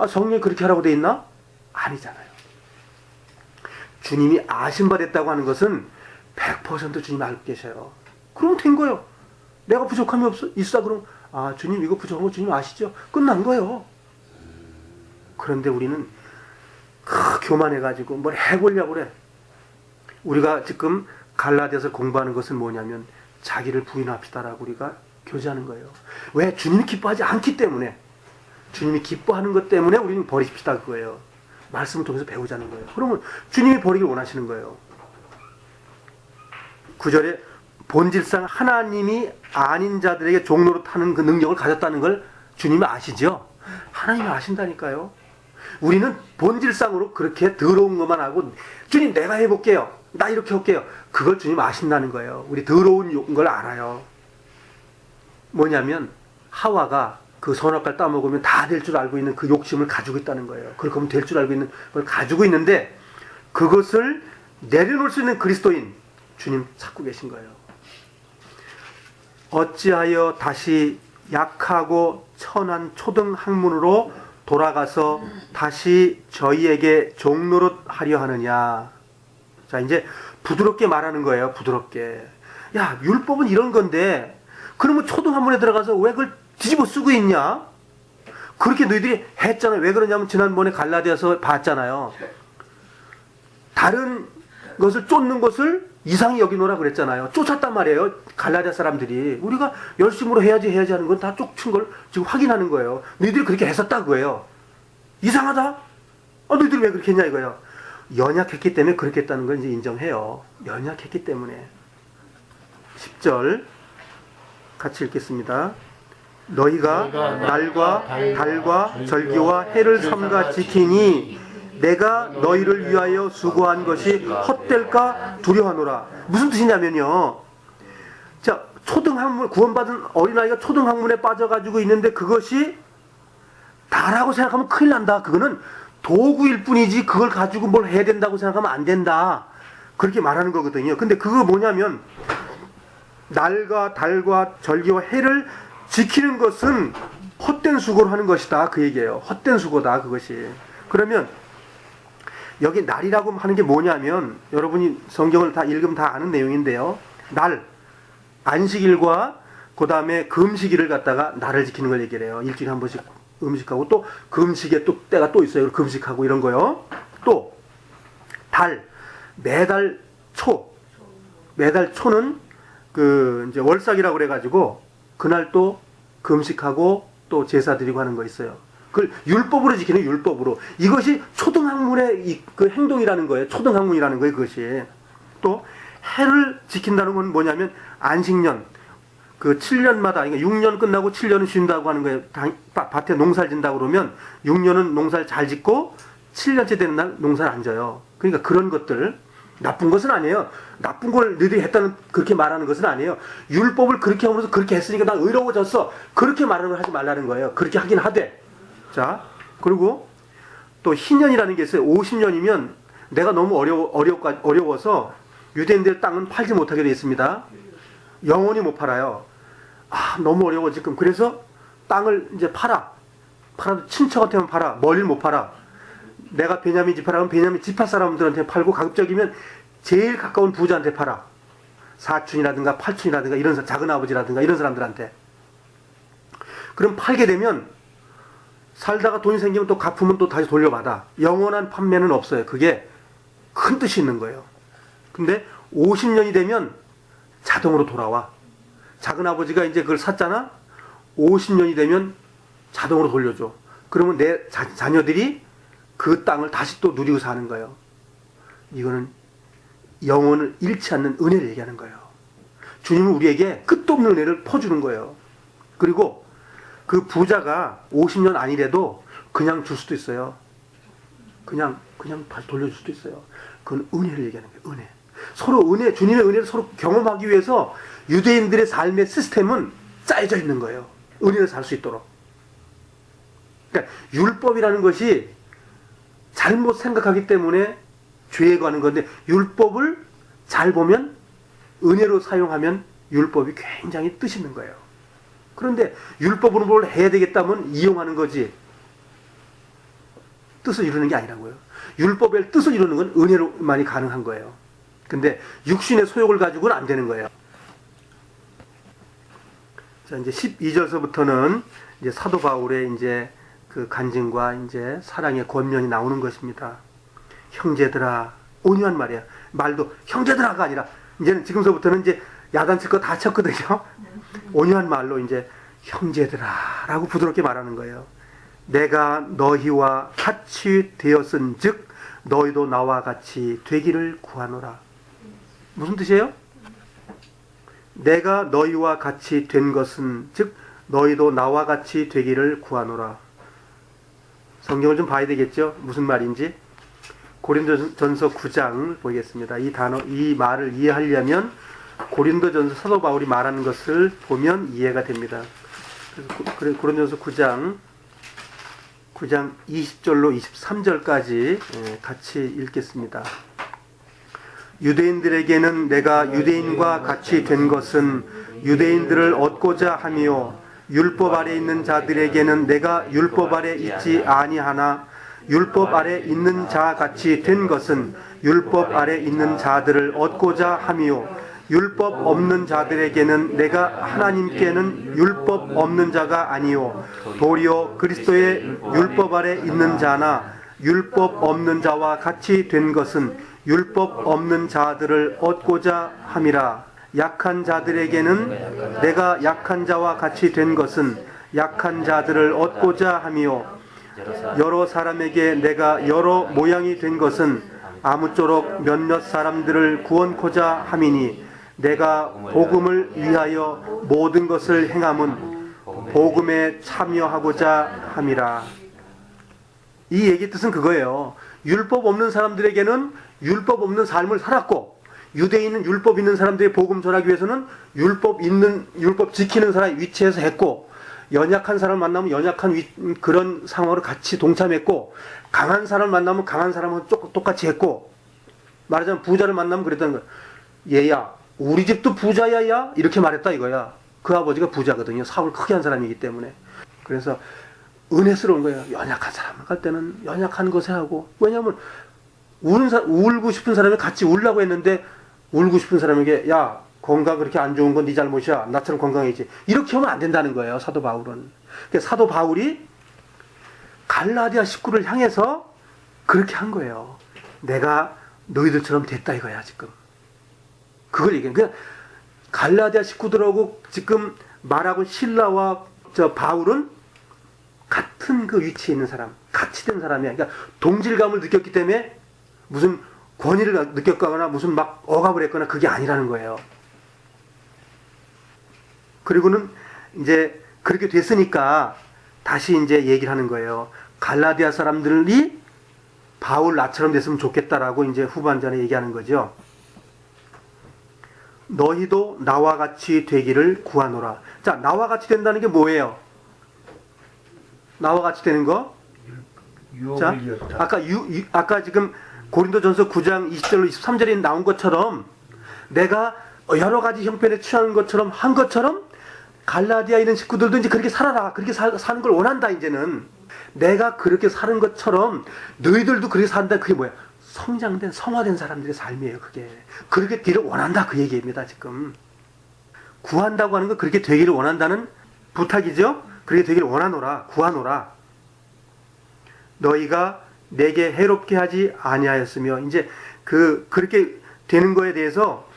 성령이 그렇게 하라고 돼 있나? 아니잖아요. 주님이 아신 바 됐다고 하는 것은 100% 주님이 알고 계셔요. 그러면 된 거예요. 내가 부족함이 있어? 그럼 주님 이거 부족한 거 주님 아시죠? 끝난 거예요. 그런데 우리는 교만해가지고 뭘 해보려고 그래. 우리가 지금 갈라디아서 공부하는 것은 뭐냐면 자기를 부인합시다라고 우리가 교제하는 거예요. 왜? 주님이 기뻐하지 않기 때문에. 주님이 기뻐하는 것 때문에 우리는 버리십시다 그거예요. 말씀을 통해서 배우자는 거예요. 그러면 주님이 버리길 원하시는 거예요. 9절에 본질상 하나님이 아닌 자들에게 종로로 타는 그 능력을 가졌다는 걸 주님이 아시죠? 하나님이 아신다니까요. 우리는 본질상으로 그렇게 더러운 것만 하고 주님 내가 해볼게요. 나 이렇게 할게요. 그걸 주님 아신다는 거예요. 우리 더러운 걸 알아요. 뭐냐면 하와가 그 선악과를 따먹으면 다 될 줄 알고 있는 그 욕심을 가지고 있다는 거예요. 그렇게 하면 될 줄 알고 있는 걸 가지고 있는데 그것을 내려놓을 수 있는 그리스도인 주님 찾고 계신 거예요. 어찌하여 다시 약하고 천한 초등 학문으로 돌아가서 다시 저희에게 종노릇 하려 하느냐. 자, 이제 부드럽게 말하는 거예요. 부드럽게. 야, 율법은 이런 건데 그러면 초등 학문에 들어가서 왜 그걸 뒤집어 쓰고 있냐? 그렇게 너희들이 했잖아요. 왜 그러냐면 지난번에 갈라디아서 봤잖아요. 다른 것을 쫓는 것을 이상히 여기노라 그랬잖아요. 쫓았단 말이에요. 갈라디아 사람들이. 우리가 열심으로 해야지 하는 건 다 쫓은 걸 지금 확인하는 거예요. 너희들이 그렇게 했었다 그거예요. 이상하다? 너희들이 왜 그렇게 했냐 이거예요. 연약했기 때문에 그렇게 했다는 걸 이제 인정해요. 연약했기 때문에. 10절 같이 읽겠습니다. 너희가 날과 달과 절기와 해를 삼가 지키니 내가 너희를 위하여 수고한 것이 헛될까 두려워하노라. 무슨 뜻이냐면요. 자, 초등학문, 구원받은 어린아이가 초등학문에 빠져가지고 있는데 그것이 다라고 생각하면 큰일 난다. 그거는 도구일 뿐이지 그걸 가지고 뭘 해야 된다고 생각하면 안 된다. 그렇게 말하는 거거든요. 근데 그거 뭐냐면 날과 달과 절기와 해를 지키는 것은 헛된 수고를 하는 것이다. 그 얘기예요. 헛된 수고다. 그것이. 그러면 여기 날이라고 하는 게 뭐냐면 여러분이 성경을 다 읽으면 다 아는 내용인데요. 날, 안식일과 그 다음에 금식일을 갖다가 날을 지키는 걸 얘기를 해요. 일주일에 한 번씩 음식하고 또 금식에 또 때가 또 있어요. 금식하고 이런 거요. 또 달, 매달 초는 그 이제 월삭이라고 그래가지고 그날 또 금식하고 또 제사 드리고 하는 거 있어요. 그걸 율법으로 지키는 율법으로. 이것이 초등학문의 그 행동이라는 거예요. 초등학문이라는 거예요. 그것이. 또 해를 지킨다는 건 뭐냐면 안식년. 그 7년마다 그러니까 6년 끝나고 7년은 쉰다고 하는 거예요. 밭에 농사를 짓는다고 그러면 6년은 농사를 잘 짓고 7년째 되는 날 농사를 안 져요. 그러니까 그런 것들 나쁜 것은 아니에요. 나쁜 걸 너희들이 했다는 그렇게 말하는 것은 아니에요. 율법을 그렇게 하면서 그렇게 했으니까 난 의로워졌어. 그렇게 말하는 걸 하지 말라는 거예요. 그렇게 하긴 하되. 자, 그리고 또 희년이라는 게 있어요. 50년이면 내가 너무 어려워서 유대인들 땅은 팔지 못하게 되어 있습니다. 영원히 못 팔아요. 너무 어려워 지금. 그래서 땅을 이제 팔아도 친척한테만 팔아. 멀리 못 팔아. 내가 베냐민 지파라면 베냐민 지파 사람들한테 팔고 가급적이면 제일 가까운 부자한테 팔아. 사촌이라든가 팔촌이라든가 이런 작은 아버지라든가 이런 사람들한테. 그럼 팔게 되면 살다가 돈이 생기면 또 갚으면 또 다시 돌려받아. 영원한 판매는 없어요. 그게 큰 뜻이 있는 거예요. 근데 50년이 되면 자동으로 돌아와. 작은 아버지가 이제 그걸 샀잖아. 50년이 되면 자동으로 돌려줘. 그러면 내 자녀들이 그 땅을 다시 또 누리고 사는 거예요. 이거는 영혼을 잃지 않는 은혜를 얘기하는 거예요. 주님은 우리에게 끝도 없는 은혜를 퍼주는 거예요. 그리고 그 부자가 50년 아니래도 그냥 줄 수도 있어요. 그냥 다시 돌려줄 수도 있어요. 그건 은혜를 얘기하는 거예요. 은혜. 서로 주님의 은혜를 서로 경험하기 위해서 유대인들의 삶의 시스템은 짜여져 있는 거예요. 은혜를 살 수 있도록. 그러니까 율법이라는 것이 잘못 생각하기 때문에 죄에 가는 건데 율법을 잘 보면 은혜로 사용하면 율법이 굉장히 뜻 있는 거예요. 그런데 율법으로 뭘 해야 되겠다면 이용하는 거지 뜻을 이루는 게 아니라고요. 율법의 뜻을 이루는 건 은혜로만이 가능한 거예요. 근데 육신의 소욕을 가지고는 안 되는 거예요. 자, 이제 12절서부터는 이제 사도 바울의 이제 그 간증과 이제 사랑의 권면이 나오는 것입니다. 형제들아, 온유한 말이야. 말도 형제들아가 아니라 이제는 지금서부터는 이제 야단칠 거 다 쳤거든요. 온유한 말로 이제 형제들아라고 부드럽게 말하는 거예요. 내가 너희와 같이 되었은즉 너희도 나와 같이 되기를 구하노라. 무슨 뜻이에요? 내가 너희와 같이 된 것은 즉 너희도 나와 같이 되기를 구하노라. 성경을 좀 봐야 되겠죠? 무슨 말인지. 고린도전서 9장 보겠습니다. 이 말을 이해하려면 고린도전서 사도 바울이 말하는 것을 보면 이해가 됩니다. 그래서 고린도전서 9장 20절로 23절까지 같이 읽겠습니다. 유대인들에게는 내가 유대인과 같이 된 것은 유대인들을 얻고자 하며 율법 아래 있는 자들에게는 내가 율법 아래 있지 아니하나 율법 아래 있는 자 같이 된 것은 율법 아래 있는 자들을 얻고자 하며 율법 없는 자들에게는 내가 하나님께는 율법 없는 자가 아니요 도리어 그리스도의 율법 아래 있는 자나 율법 없는 자와 같이 된 것은 율법 없는 자들을 얻고자 함이라. 약한 자들에게는 내가 약한 자와 같이 된 것은 약한 자들을 얻고자 하며 여러 사람에게 내가 여러 모양이 된 것은 아무쪼록 몇몇 사람들을 구원코자 함이니 내가 복음을 위하여 모든 것을 행함은 복음에 참여하고자 함이라. 이 얘기 뜻은 그거예요. 율법 없는 사람들에게는 율법 없는 삶을 살았고 유대인은 율법 있는 사람들의 복음 전하기 위해서는 율법 지키는 사람의 위치에서 했고 연약한 사람을 만나면 연약한 그런 상황으로 같이 동참했고 강한 사람을 만나면 강한 사람은 똑같이 했고 말하자면 부자를 만나면 그랬다는 거야. 얘야 우리 집도 부자야 야 이렇게 말했다 이거야. 그 아버지가 부자거든요. 사업을 크게 한 사람이기 때문에. 그래서 은혜스러운 거예요. 연약한 사람을 갈 때는 연약한 것에 하고 왜냐하면 울고 싶은 사람이 같이 울라고 했는데 울고 싶은 사람에게 야 건강 그렇게 안 좋은 건 네 잘못이야. 나처럼 건강해지. 이렇게 하면 안 된다는 거예요. 사도 바울은. 그러니까 사도 바울이 갈라디아 식구를 향해서 그렇게 한 거예요. 내가 너희들처럼 됐다 이거야 지금. 그걸 얘기해. 그냥 갈라디아 식구들하고 지금 말하고 실라와 바울은 같은 그 위치에 있는 사람, 같이 된 사람이야. 그러니까 동질감을 느꼈기 때문에 무슨 권위를 느꼈거나 무슨 막 억압을 했거나 그게 아니라는 거예요. 그리고는 이제 그렇게 됐으니까 다시 이제 얘기를 하는 거예요. 갈라디아 사람들이 바울 나처럼 됐으면 좋겠다라고 이제 후반전에 얘기하는 거죠. 너희도 나와 같이 되기를 구하노라. 자, 나와 같이 된다는 게 뭐예요? 나와 같이 되는 거? 자, 아까 지금 고린도전서 9장 20절로 23절에 나온 것처럼 내가 여러 가지 형편에 취하는 것처럼 한 것처럼 갈라디아에 있는 식구들도 이제 그렇게 살아라. 그렇게 사는 걸 원한다 이제는. 내가 그렇게 사는 것처럼 너희들도 그렇게 산다. 그게 뭐야? 성장된 성화된 사람들의 삶이에요. 그게. 그렇게 되기를 원한다 그 얘기입니다. 지금. 구한다고 하는 건 그렇게 되기를 원한다는 부탁이죠. 그렇게 되기를 원하노라. 구하노라. 너희가 내게 해롭게 하지 아니하였으며 이제 그렇게 되는 거에 대해서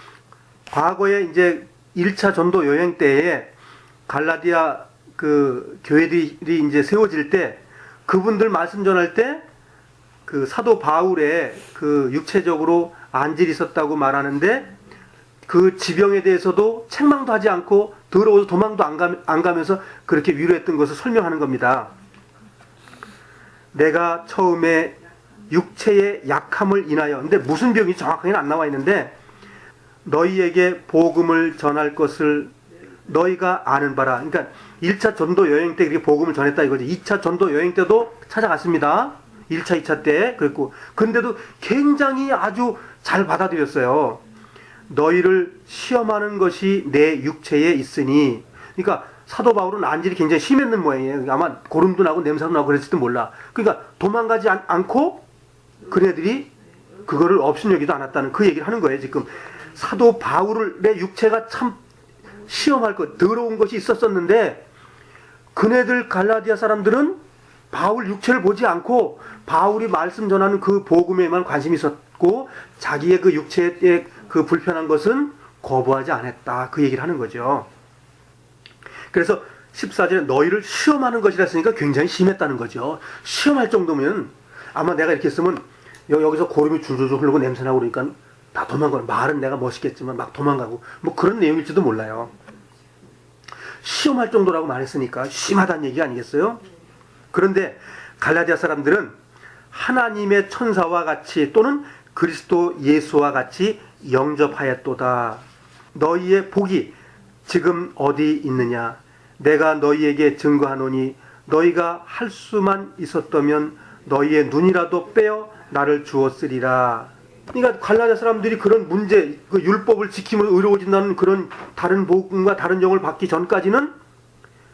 과거에 이제 1차 전도 여행 때에 갈라디아 그 교회들이 이제 세워질 때 그분들 말씀 전할 때 그 사도 바울의 그 육체적으로 안질이 있었다고 말하는데 그 지병에 대해서도 책망도 하지 않고 더러워서 도망도 안 가면서 그렇게 위로했던 것을 설명하는 겁니다. 내가 처음에 육체의 약함을 인하여 근데 무슨 병이 정확하게는 안 나와 있는데 너희에게 복음을 전할 것을 너희가 아는 바라. 그러니까 1차 전도 여행 때 그렇게 복음을 전했다 이거지. 2차 전도 여행 때도 찾아갔습니다. 1차, 2차 때 그랬고 근데도 굉장히 아주 잘 받아들였어요. 너희를 시험하는 것이 내 육체에 있으니 그러니까 사도 바울은 안질이 굉장히 심했는 모양이에요. 아마 고름도 나고 냄새도 나고 그랬을지도 몰라. 그러니까 도망가지 않고 그네들이 그거를 업신여기도 않았다는 그 얘기를 하는 거예요. 지금 사도 바울의 육체가 참 시험할 것 더러운 것이 있었었는데 그네들 갈라디아 사람들은 바울 육체를 보지 않고 바울이 말씀 전하는 그 복음에만 관심이 있었고 자기의 그 육체의 그 불편한 것은 거부하지 않았다. 그 얘기를 하는 거죠. 그래서 14절에 너희를 시험하는 것이라 했으니까 굉장히 심했다는 거죠. 시험할 정도면 아마 내가 이렇게 쓰면 여기서 고름이 줄줄줄 흐르고 냄새나고 그러니까 다 도망가고, 말은 내가 멋있겠지만 막 도망가고 뭐 그런 내용일지도 몰라요. 시험할 정도라고 말했으니까 심하다는 얘기 아니겠어요? 그런데 갈라디아 사람들은 하나님의 천사와 같이 또는 그리스도 예수와 같이 영접하였도다. 너희의 복이 지금 어디 있느냐? 내가 너희에게 증거하노니 너희가 할 수만 있었다면 너희의 눈이라도 빼어 나를 주었으리라. 그러니까 갈라디아 사람들이 그런 문제, 그 율법을 지킴으로 의로워진다는 그런 다른 복음과 다른 영을 받기 전까지는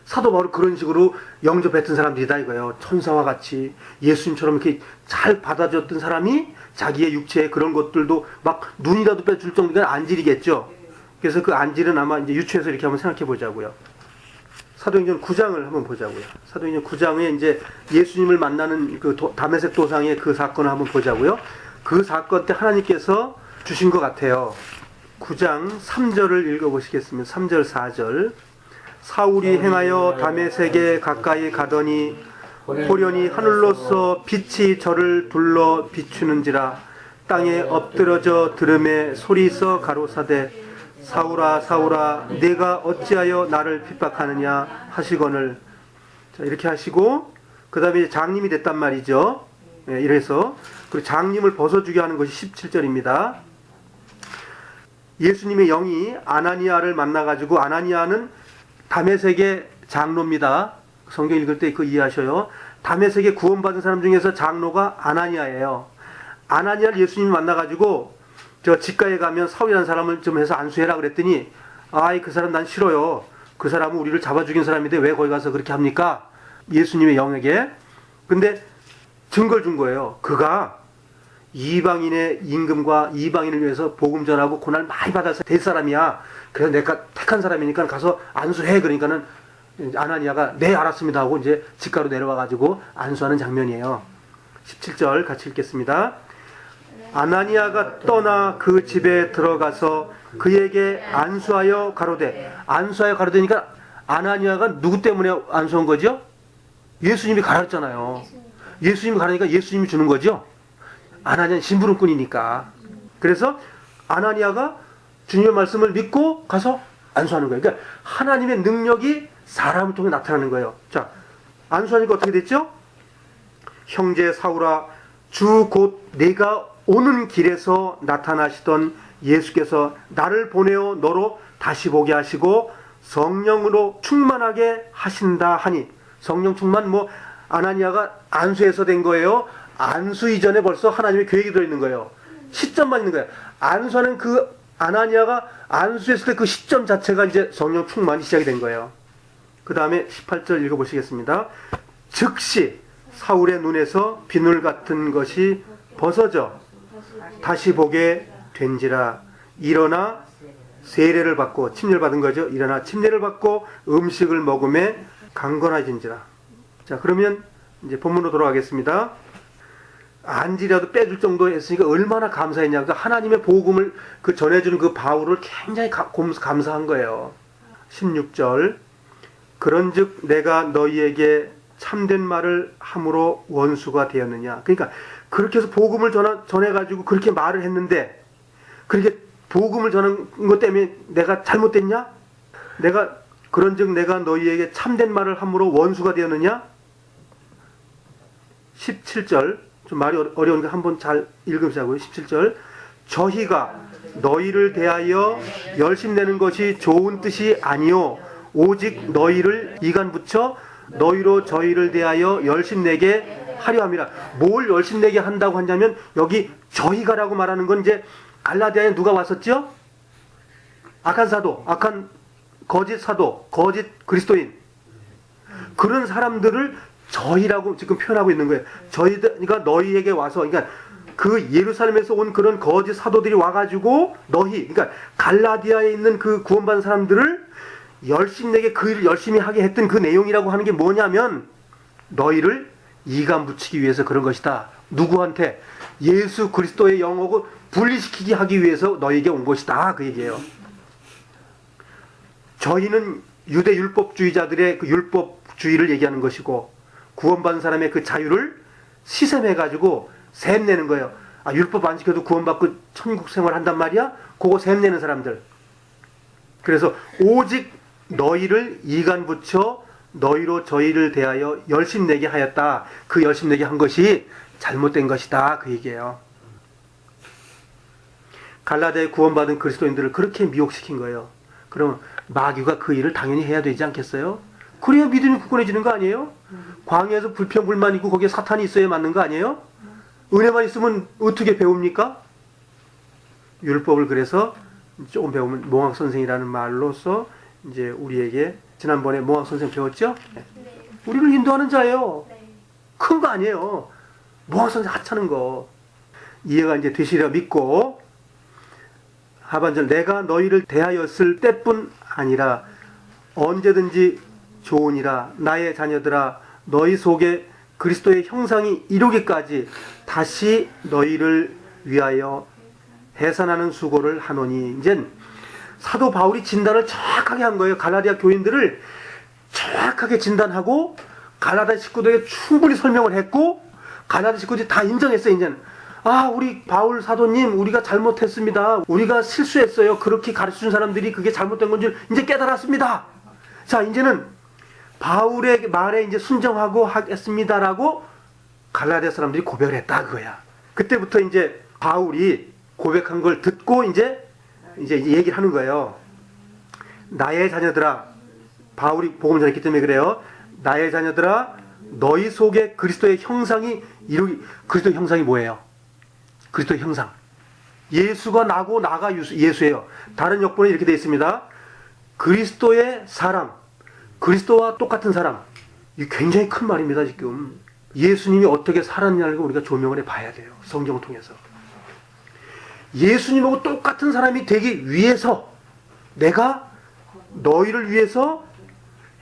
사도 바울 그런 식으로 영접했던 사람들이다 이거예요. 천사와 같이 예수님처럼 이렇게 잘 받아줬던 사람이 자기의 육체의 그런 것들도 막 눈이라도 빼줄 정도가 안질이겠죠. 그래서 그 안질은 아마 이제 유추해서 이렇게 한번 생각해 보자고요. 사도행전 9장을 한번 보자고요. 사도행전 9장에 이제 예수님을 만나는 그 다메섹 도상의 그 사건을 한번 보자고요. 그 사건 때 하나님께서 주신 것 같아요. 9장 3절을 읽어보시겠습니다. 3절 4절. 사울이 행하여 다메섹에 가까이 가더니 호련히 하늘로서 빛이 저를 둘러 비추는지라. 땅에 엎드러져 들음에 소리서 가로사대 사울아 사울아 내가 어찌하여 나를 핍박하느냐 하시거늘. 자, 이렇게 하시고 그 다음에 장님이 됐단 말이죠. 예, 이래서 그리고 장님을 벗어주게 하는 것이 17절입니다. 예수님의 영이 아나니아를 만나가지고, 아나니아는 다메섹의 장로입니다. 성경 읽을 때 그 이해하셔요. 다메섹에 구원받은 사람 중에서 장로가 아나니아예요. 아나니아를 예수님이 만나가지고 저 집가에 가면 사울이라는 사람을 좀 해서 안수해라 그랬더니, 아이 그 사람 난 싫어요. 그 사람은 우리를 잡아 죽인 사람인데 왜 거기 가서 그렇게 합니까? 예수님의 영에게. 근데 증거를 준 거예요. 그가 이방인의 임금과 이방인을 위해서 복음 전하고 고난 많이 받아서 될 사람이야. 그래서 내가 택한 사람이니까 가서 안수해. 그러니까는 아나니아가 네 알았습니다 하고 이제 집가로 내려와 가지고 안수하는 장면이에요. 17절 같이 읽겠습니다. 아나니아가 떠나 그 집에 들어가서 그에게 안수하여 가로되. 안수하여 가로되니까 아나니아가 누구 때문에 안수한 거죠? 예수님이 가르쳤잖아요. 예수님이 가르니까 예수님이 주는 거죠. 아나니아는 심부름꾼이니까. 그래서 아나니아가 주님의 말씀을 믿고 가서 안수하는 거예요. 그러니까 하나님의 능력이 사람을 통해 나타나는 거예요. 자, 안수하니까 어떻게 됐죠? 형제 사울아, 주 곧 내가 오는 길에서 나타나시던 예수께서 나를 보내어 너로 다시 보게 하시고 성령으로 충만하게 하신다 하니. 성령 충만, 뭐 아나니아가 안수해서 된 거예요? 안수 이전에 벌써 하나님의 계획이 들어있는 거예요. 시점만 있는 거예요. 안수하는 그 아나니아가 안수했을 때 그 시점 자체가 이제 성령 충만이 시작이 된 거예요. 그 다음에 18절 읽어보시겠습니다. 즉시 사울의 눈에서 비늘 같은 것이 벗어져 다시 보게 된지라. 일어나 세례를 받고, 침례를 받은 거죠. 일어나 침례를 받고 음식을 먹음에 강건해진지라. 자, 그러면 이제 본문으로 돌아가겠습니다. 안지라도 빼줄 정도 했으니까 얼마나 감사했냐. 그러니까 하나님의 복음을 그 전해주는 그 바울을 굉장히 감사한 거예요. 16절. 그런즉 내가 너희에게 참된 말을 함으로 원수가 되었느냐. 그러니까 그렇게 해서 복음을 전해가지고 그렇게 말을 했는데, 그렇게 복음을 전한 것 때문에 내가 잘못됐냐? 그런즉 내가 너희에게 참된 말을 함으로 원수가 되었느냐? 17절. 좀 말이 어려우니까 한번 잘 읽으시자고요. 17절. 저희가 너희를 대하여 열심내는 것이 좋은 뜻이 아니요 오직 너희를 이간 붙여 너희로 저희를 대하여 열심내게 하려 함이라. 뭘 열심내게 한다고 하냐면, 여기 저희가라고 말하는 건 이제 갈라디아에 누가 왔었죠? 악한 사도, 악한 거짓 사도, 거짓 그리스도인, 그런 사람들을 저희라고 지금 표현하고 있는 거예요. 저희가 너희에게 와서, 그러니까 그 예루살렘에서 온 그런 거짓 사도들이 와가지고 그러니까 갈라디아에 있는 그 구원받은 사람들을 열심내게 그 일을 열심히 하게 했던 그 내용이라고 하는 게 뭐냐면, 너희를 이간 붙이기 위해서 그런 것이다. 누구한테? 예수 그리스도의 영하고 분리시키게 하기 위해서 너희에게 온 것이다. 그 얘기예요. 저희는 유대 율법주의자들의 그 율법주의를 얘기하는 것이고, 구원받은 사람의 그 자유를 시샘해가지고 셈내는 거예요. 아, 율법 안 지켜도 구원받고 천국 생활 한단 말이야? 그거 셈내는 사람들. 그래서 오직 너희를 이간 붙여 너희로 저희를 대하여 열심내게 하였다. 그 열심내게 한 것이 잘못된 것이다. 그 얘기예요. 갈라디아에 구원받은 그리스도인들을 그렇게 미혹시킨 거예요. 그럼 마귀가 그 일을 당연히 해야 되지 않겠어요? 그래야 믿음이 굳건해지는 거 아니에요? 광야에서 불평불만 있고 거기에 사탄이 있어야 맞는 거 아니에요? 은혜만 있으면 어떻게 배웁니까? 율법을 그래서 조금 배우면 몽학 선생이라는 말로서 이제 우리에게 지난번에 몽학 선생 배웠죠? 네. 우리를 인도하는 자예요. 네. 큰 거 아니에요. 몽학 선생 하찮은 거. 이해가 이제 되시려 믿고, 하반절, 내가 너희를 대하였을 때뿐 아니라 언제든지 좋으니라. 나의 자녀들아, 너희 속에 그리스도의 형상이 이루기까지 다시 너희를 위하여 해산하는 수고를 하노니. 이제 사도 바울이 진단을 정확하게 한 거예요. 갈라디아 교인들을 정확하게 진단하고 갈라디아 식구들에게 충분히 설명을 했고, 갈라디아 식구들이 다 인정했어요. 이제는 아, 우리 바울 사도님, 우리가 잘못했습니다. 우리가 실수했어요. 그렇게 가르쳐준 사람들이 그게 잘못된 건 줄 이제 깨달았습니다. 자, 이제는 바울의 말에 이제 순종하고 하겠습니다라고 갈라디아 사람들이 고백을 했다 그거야. 그때부터 이제 바울이 고백한 걸 듣고 이제 얘기를 하는 거예요. 나의 자녀들아, 바울이 복음 전했기 때문에 그래요. 나의 자녀들아, 너희 속에 그리스도의 형상이 그리스도의 형상이 뭐예요? 그리스도의 형상. 예수가 나고 나가 예수예요. 다른 역본에 이렇게 되어 있습니다. 그리스도의 사람, 그리스도와 똑같은 사람. 이게 굉장히 큰 말입니다. 지금 예수님이 어떻게 살았냐를 우리가 조명을 해봐야 돼요. 성경을 통해서. 예수님하고 똑같은 사람이 되기 위해서 내가 너희를 위해서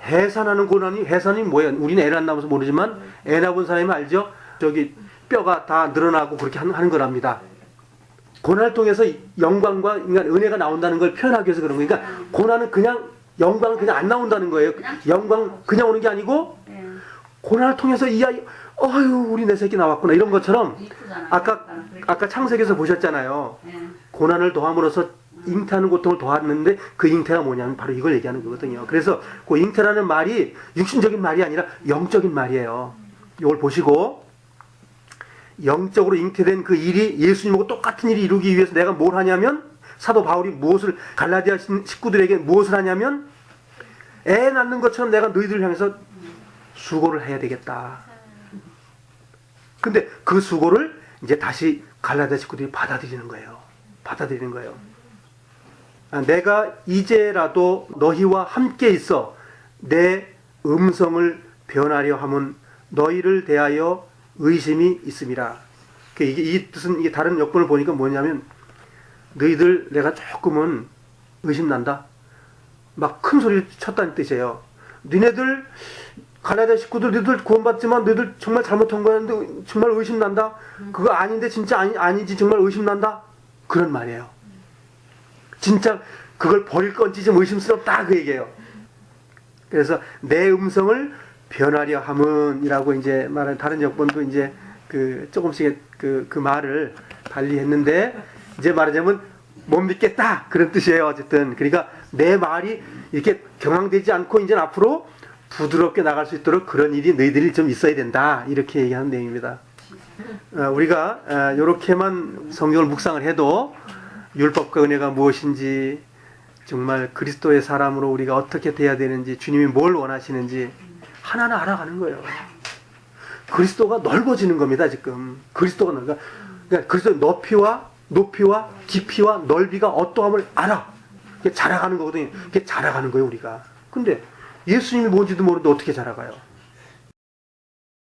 해산하는 고난이, 해산이 뭐예요? 우리는 애를 안 낳아서 모르지만 애 낳은 사람이 알죠? 저기 뼈가 다 늘어나고 그렇게 하는 거랍니다. 고난을 통해서 영광과 인간 은혜가 나온다는 걸 표현하기 위해서 그런 거니까, 고난은 그냥 영광은 그냥 안 나온다는 거예요. 영광 그냥 오는 게 아니고 고난을 통해서 이 아이, 어휴, 우리 내 새끼 나왔구나, 이런 것처럼 아까 창세기에서 보셨잖아요. 고난을 더함으로써 잉태하는 고통을 더하는데 그 잉태가 뭐냐면 바로 이걸 얘기하는 거거든요. 그래서 그 잉태라는 말이 육신적인 말이 아니라 영적인 말이에요. 이걸 보시고, 영적으로 잉태된 그 일이 예수님하고 똑같은 일이 이루기 위해서 내가 뭘 하냐면, 사도 바울이 무엇을 갈라디아 식구들에게 무엇을 하냐면, 애 낳는 것처럼 내가 너희들을 향해서 수고를 해야 되겠다. 근데 그 수고를 이제 다시 갈라디아 식구들이 받아들이는 거예요. 받아들이는 거예요. 내가 이제라도 너희와 함께 있어 내 음성을 변하려 함은 너희를 대하여 의심이 있음이라. 이 뜻은, 이게 다른 역본을 보니까 뭐냐면, 너희들 내가 조금은 의심난다. 막 큰 소리를 쳤다는 뜻이에요. 니네들 갈라디아 식구들, 너희들 구원받지만 너희들 정말 잘못한 거였는데 정말 의심난다. 그거 아닌데 진짜 아니지 정말 의심난다. 그런 말이에요. 진짜 그걸 버릴 건지 좀 의심스럽다 그 얘기예요. 그래서 내 음성을 변하려 함은이라고 이제 말하는, 다른 역본도 이제 그 조금씩 그 말을 달리했는데, 이제 말하자면 못 믿겠다 그런 뜻이에요. 어쨌든 그러니까 내 말이 이렇게 경황되지 않고 이제 앞으로 부드럽게 나갈 수 있도록 그런 일이 너희들이 좀 있어야 된다, 이렇게 얘기하는 내용입니다. 우리가 이렇게만 성경을 묵상을 해도 율법과 은혜가 무엇인지, 정말 그리스도의 사람으로 우리가 어떻게 돼야 되는지, 주님이 뭘 원하시는지 하나하나 알아가는 거예요. 그리스도가 넓어지는 겁니다. 지금 그리스도가 그러니까 그리스도의 높이와 깊이와 넓이가 어떠함을 알아. 자라가는 거거든요. 자라가는 거예요, 우리가. 근데 예수님이 뭔지도 모르는데 어떻게 자라가요?